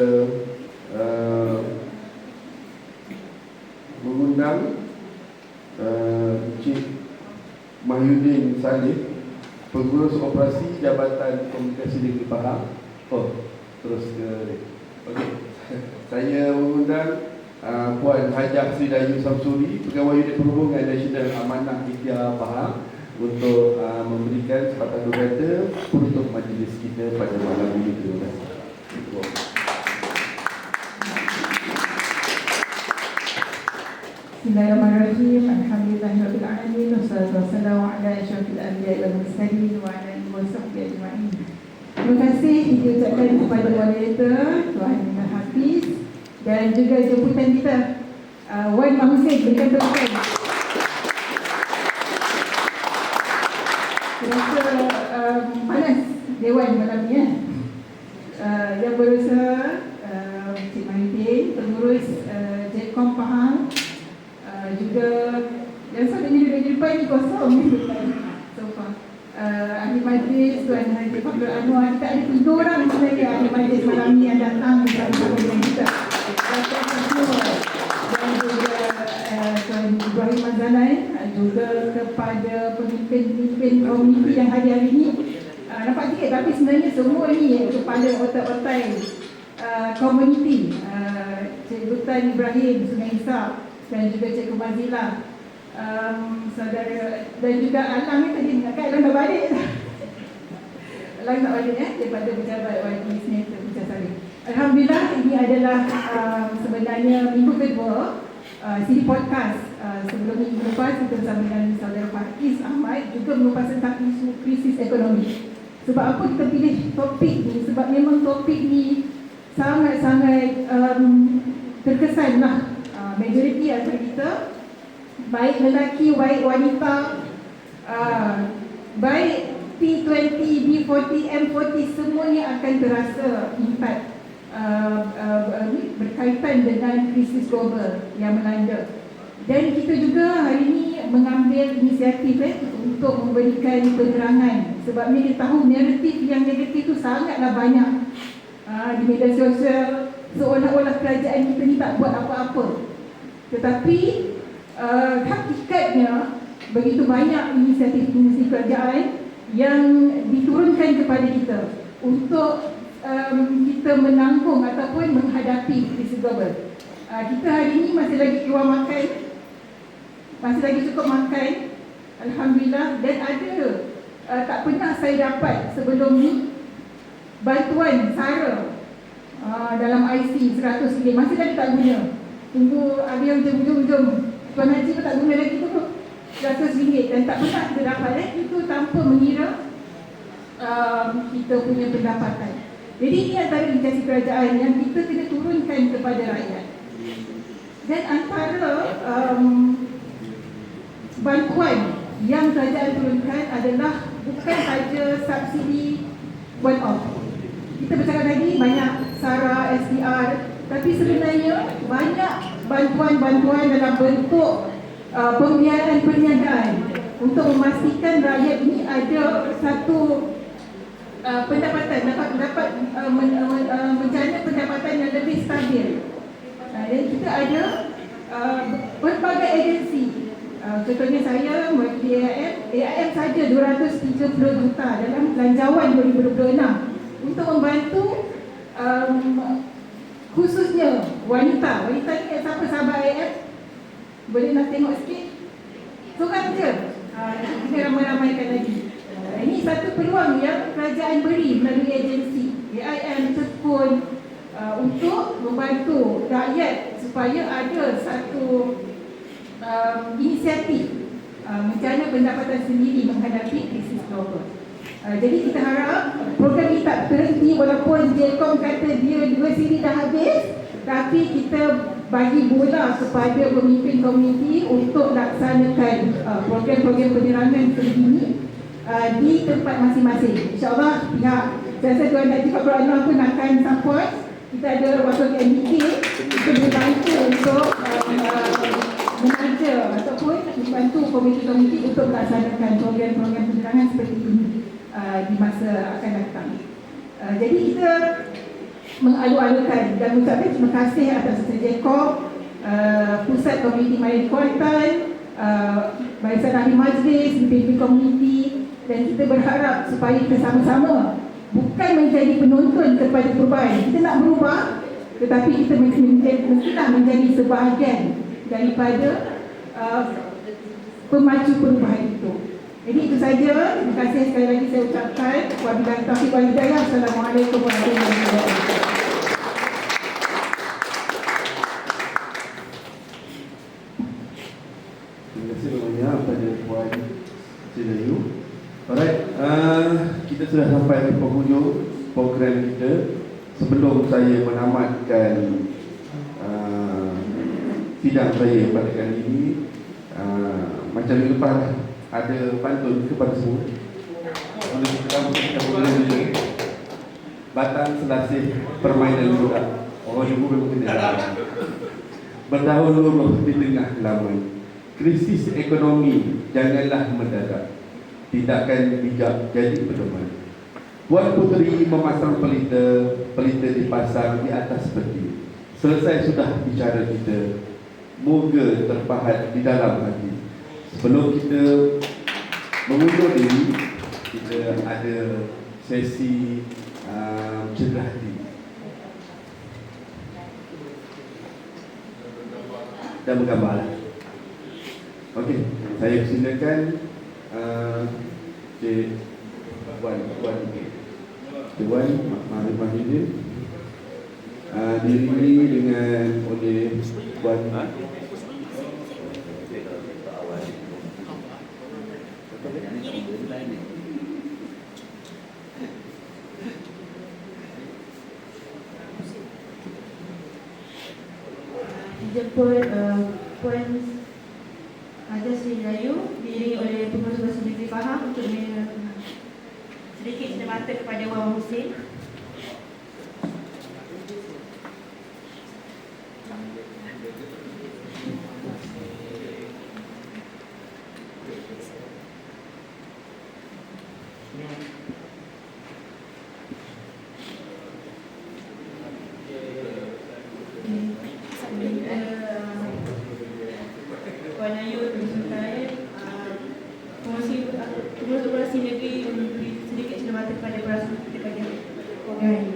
mengundang Encik Mahyudin Saleh, Pengurus Operasi Jabatan Komunikasi Negeri Pahang. Terus ke okey. Saya mengundang Puan Hajah Sri Dayu Samsuri, Pegawai Unit Perhubungan Nasional Amanah Ikhtiar Pahang, untuk memberikan sepatah dua kata untuk majlis kita pada malam ini. Terima kasih. Bismillahirrahmanirrahim. Alhamdulillahirabbil alamin. Wassalatu wassalamu ala asyrafil anbiya'i wal mursalin wa ala alihi wasahbihi ajma'in. Terima kasih diucapkan kepada moderator Tuan Hafiz dan juga jemputan kita Wan Mohsin, berikan tepukan. Rasa panas Dewan malam ni yang berusaha Cik Mahyudin, pengurus JKOM Pahang, juga yang satunya duduk di depan ni kosong so far. Ahli majlis Tuan Haji Fadlul Anwar, kita ada 3 orang sebenarnya ahli majlis malam ni yang datang bersama dengan kita. Dan juga Tuan Ibrahim Azanai, juga kepada pemimpin-pemimpin komuniti yang hadir hari ini. Nampak sikit tapi sebenarnya semua ni kepala otak-otak komuniti Cikgu Tan Ibrahim Sungai Hisap dan juga Cikgu Mazila, saudara, dan juga Alang ni tadi ingatkan Alang dah balik. Alang tak balik daripada pejabat YB Senator Puncak Sari. Alhamdulillah, ini adalah sebenarnya minggu kedua siri podcast. Sebelum minggu lepas kita bersama dengan saudara Faiz Ahmad juga mengupas tentang isu krisis ekonomi. Sebab apa kita pilih topik ni? Sebab memang topik ni sangat-sangat terkesan lah. Majoriti antara kita, baik lelaki, baik wanita, baik T20, B40, M40, semuanya akan terasa impact berkaitan dengan krisis global yang melanda. Dan kita juga hari ini mengambil inisiatif untuk memberikan penerangan. Sebab ni kita tahu naratif yang negatif itu sangatlah banyak di media sosial, seolah-olah kerajaan kita ni tak buat apa-apa. Tetapi hakikatnya begitu banyak inisiatif kerajaan yang diturunkan kepada kita untuk kita menanggung ataupun menghadapi krisis global. Kita hari ini masih lagi keluar makan, masih lagi cukup makan, alhamdulillah. Dan ada tak pernah saya dapat sebelum ni bantuan SARA dalam IC RM100, masih lagi tak guna. Tunggu ada yang jom Tuan Haji pun tak guna lagi tu RM100 dan tak pernah kita dapat itu tanpa mengira kita punya pendapatan. Jadi ini antara inisiatif kerajaan yang kita kena turunkan kepada rakyat. Dan antara bantuan yang kerajaan turunkan adalah bukan saja subsidi one off. Kita bercakap tadi banyak SARA, SDR, tapi sebenarnya banyak bantuan-bantuan dalam bentuk pembiayaan perniagaan untuk memastikan rakyat ini ada satu pendapatan, dapat menjana pendapatan yang lebih stabil. Dan kita ada berbagai agensi. Contohnya saya mewakili AIM saja 230 juta dalam belanjawan 2026 untuk membantu khususnya wanita. Wanita ni siapa sahabat AIM? Boleh nak tengok sikit? Seorang je. Kita ramai-ramaikan lagi. Ini satu peluang yang kerajaan beri melalui agensi AIM, Tekun, untuk membantu rakyat supaya ada satu inisiatif menjana pendapatan sendiri menghadapi krisis global. Jadi kita harap program ini tak berhenti walaupun JKOM kata dia 2 siri dah habis, tapi kita bagi bola kepada pemimpin komuniti untuk laksanakan program-program penerangan seperti ini di tempat masing-masing. InsyaAllah pihak Jasa Tuan Haji Fakrul Anwar pun akan support. Kita ada wakil MDK, kita boleh bantu untuk mengajar ataupun membantu komiti-komiti untuk melaksanakan program-program penerangan seperti ini di masa akan datang. Jadi kita mengalu-alukan dan mengucapkan terima kasih atas JKOM, Pusat Komuniti Maya di Kuantan, Barisan Ahli Majlis, pimpin komuniti, dan kita berharap supaya kita sama-sama bukan menjadi penonton kepada perubahan. Kita nak berubah, tetapi kita mestilah menjadi sebahagian daripada pemacu perubahan itu. Jadi itu saja. Terima kasih sekali lagi saya ucapkan. Wabillahi taufiq wal hidayah. Assalamualaikum warahmatullahi wabarakatuh. Terima kasih banyak pada Puan Cilayu. Alright, kita sudah sampai di penghujung program kita. Sebelum saya menamatkan sidang saya pada kali ini, macam minggu lepas ada pantun kepada semua. Oleh kita boleh dulu. Batang selasih permainan budak. Orang ibu memang kena. Berdahulu di tengah laman. Krisis ekonomi janganlah mendadak. Tindakan bijak jadi pedoman. Puan Puteri memasang pelita dipasang di atas peti. Selesai sudah bicara kita, moga terpahat di dalam hati. Sebelum kita mengundur diri, kita ada sesi cedera hati. dan menggambar. Okey, saya persilakan Cik Wan Mahmud Mahidin diiringi dengan oleh Wan dijemput Puan Haja Sri Rahayu diiringi oleh Pengurus Bahasa Negeri Pahang untuk sedikit cenderamata kepada Wan Hussein. Puan Ayu Sultan, Pengurus Operasi Negeri memberi sedikit cenderamata kepada Perasaan kepada program ini.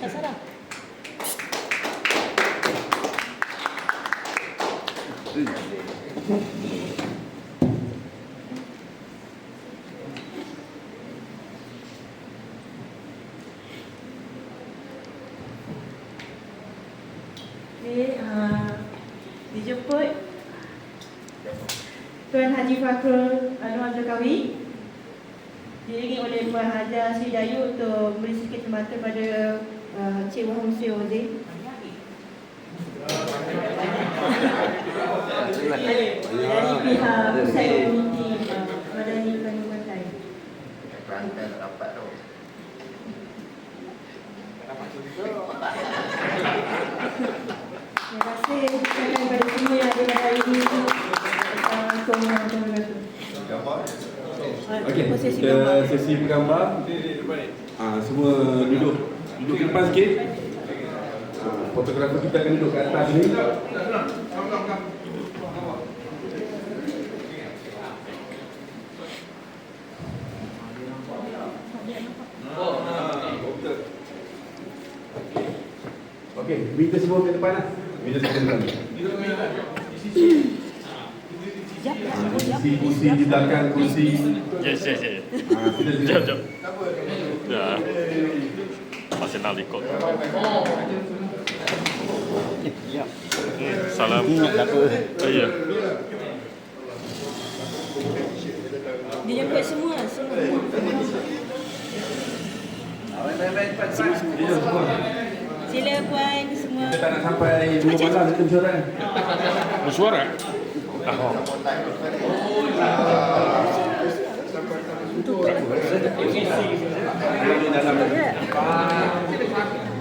Tak salah. Dijemput Tuan Haji Fakhrul Anwar Zakawi diiringi oleh Puan Haja Sri Rahayu untuk memberi sedikit cenderamata pada Cik Wan Hussein Ozin. Dari pihak Pusat Komuniti Madani Kandung Pantai. Terima kasih kepada semua yang ada pada hari ini. Okey, kita sesi bergambar. Semua duduk ke depan sikit. Fotografer kita akan duduk ke atas ni. Okey, minta semua ke depan lah. Minta semua ke depan. Kursi di belakang kursi. Yes. Jom. Ya. Masih nak ikut. Salam. Ya. Dijemput semua. Sila Puan semua. Kita tak nak sampai 2 malam kita bersuara. Bersuara?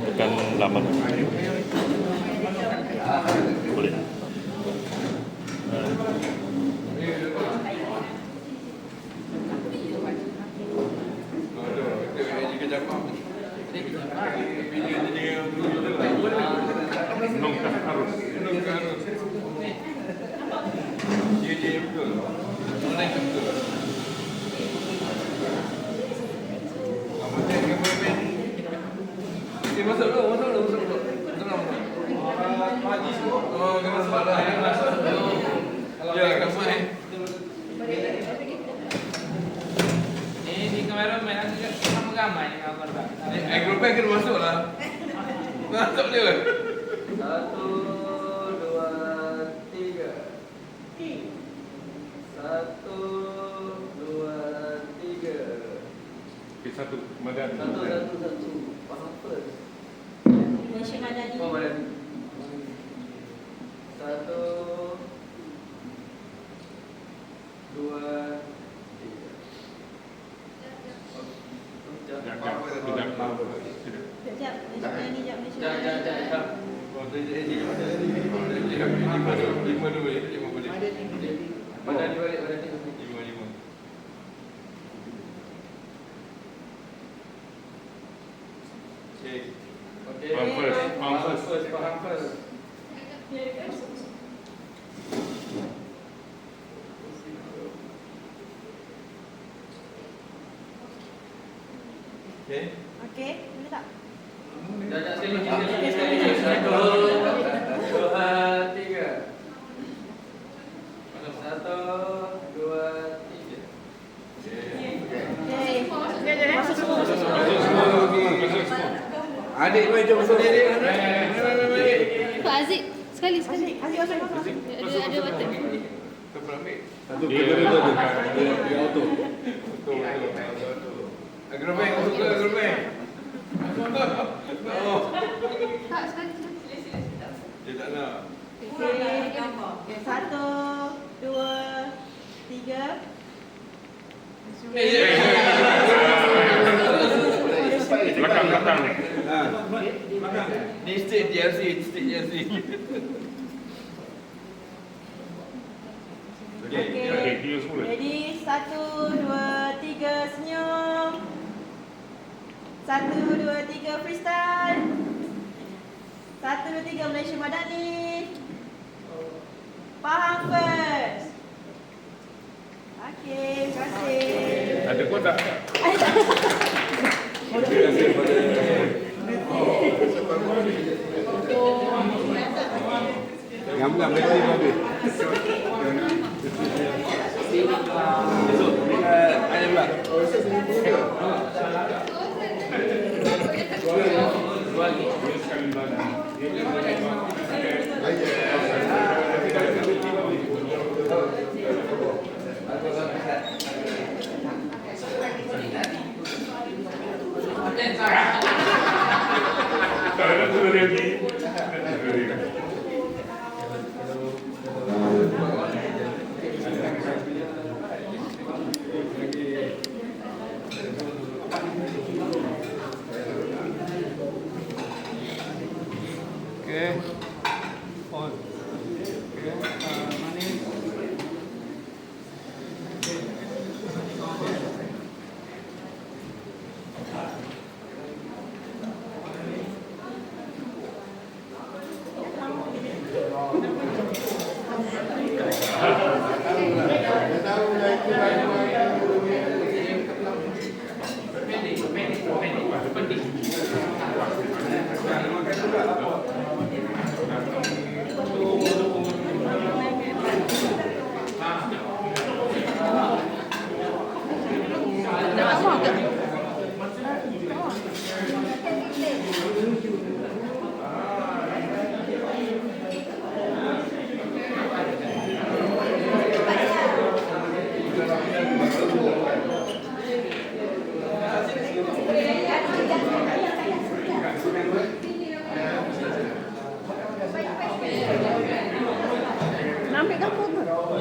Bukan lama. Boleh. Masuk dulu. Ya, kamai. Ini kameraman aku sama ramai dengan abang. Grupnya kena masuk lah. Masuk dia. 1, 2, 3. 1, 2, 3. Satu Madan. Satu. Faham first. Malaysia Madani. Oh, boleh. 1, 2, 3. Sekejap, Malaysia Madani, sekejap Malaysia Madani. Lima dulu boleh. Badan ni balik, badan ni. 5. Okay. Faham first. Faham first. Okay. Okey, boleh tak? Jajak sekali. Satu, dua, tiga. Satu, dua, tiga. Masuk semua. Adik kau jom masuk. Pak Aziz, sekali. Aziz masuk. Ada button. Satu kedua dia auto. Agrobek, masuk ke agrobek. Pak, sekali. Dia tak nak. Okey, 1, 2, 3. Belakang. Ni state JLC. Okey, dia semula. Ready? 1, 2, 3, senyum. 1, 2, 3, freestyle. 1, 2, 3, Malaysia Madani. Faham first. Okey, terima kasih. Ada kau tak? Ngam-ngam bateri habis. Esok ayam pula. Tak ada tu lagi. Okay. On. Okay. Manis.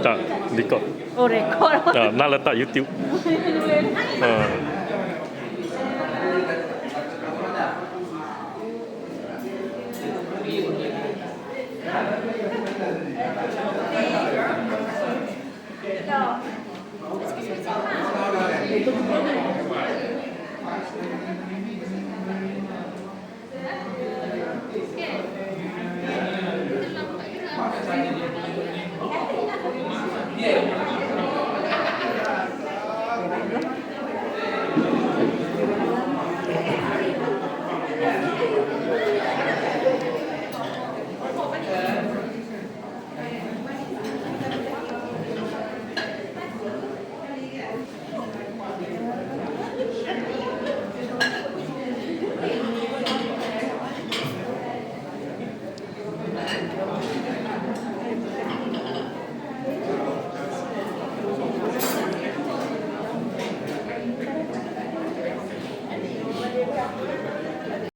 Tak, record. Oh, rekod. Nak letak YouTube. Yeah.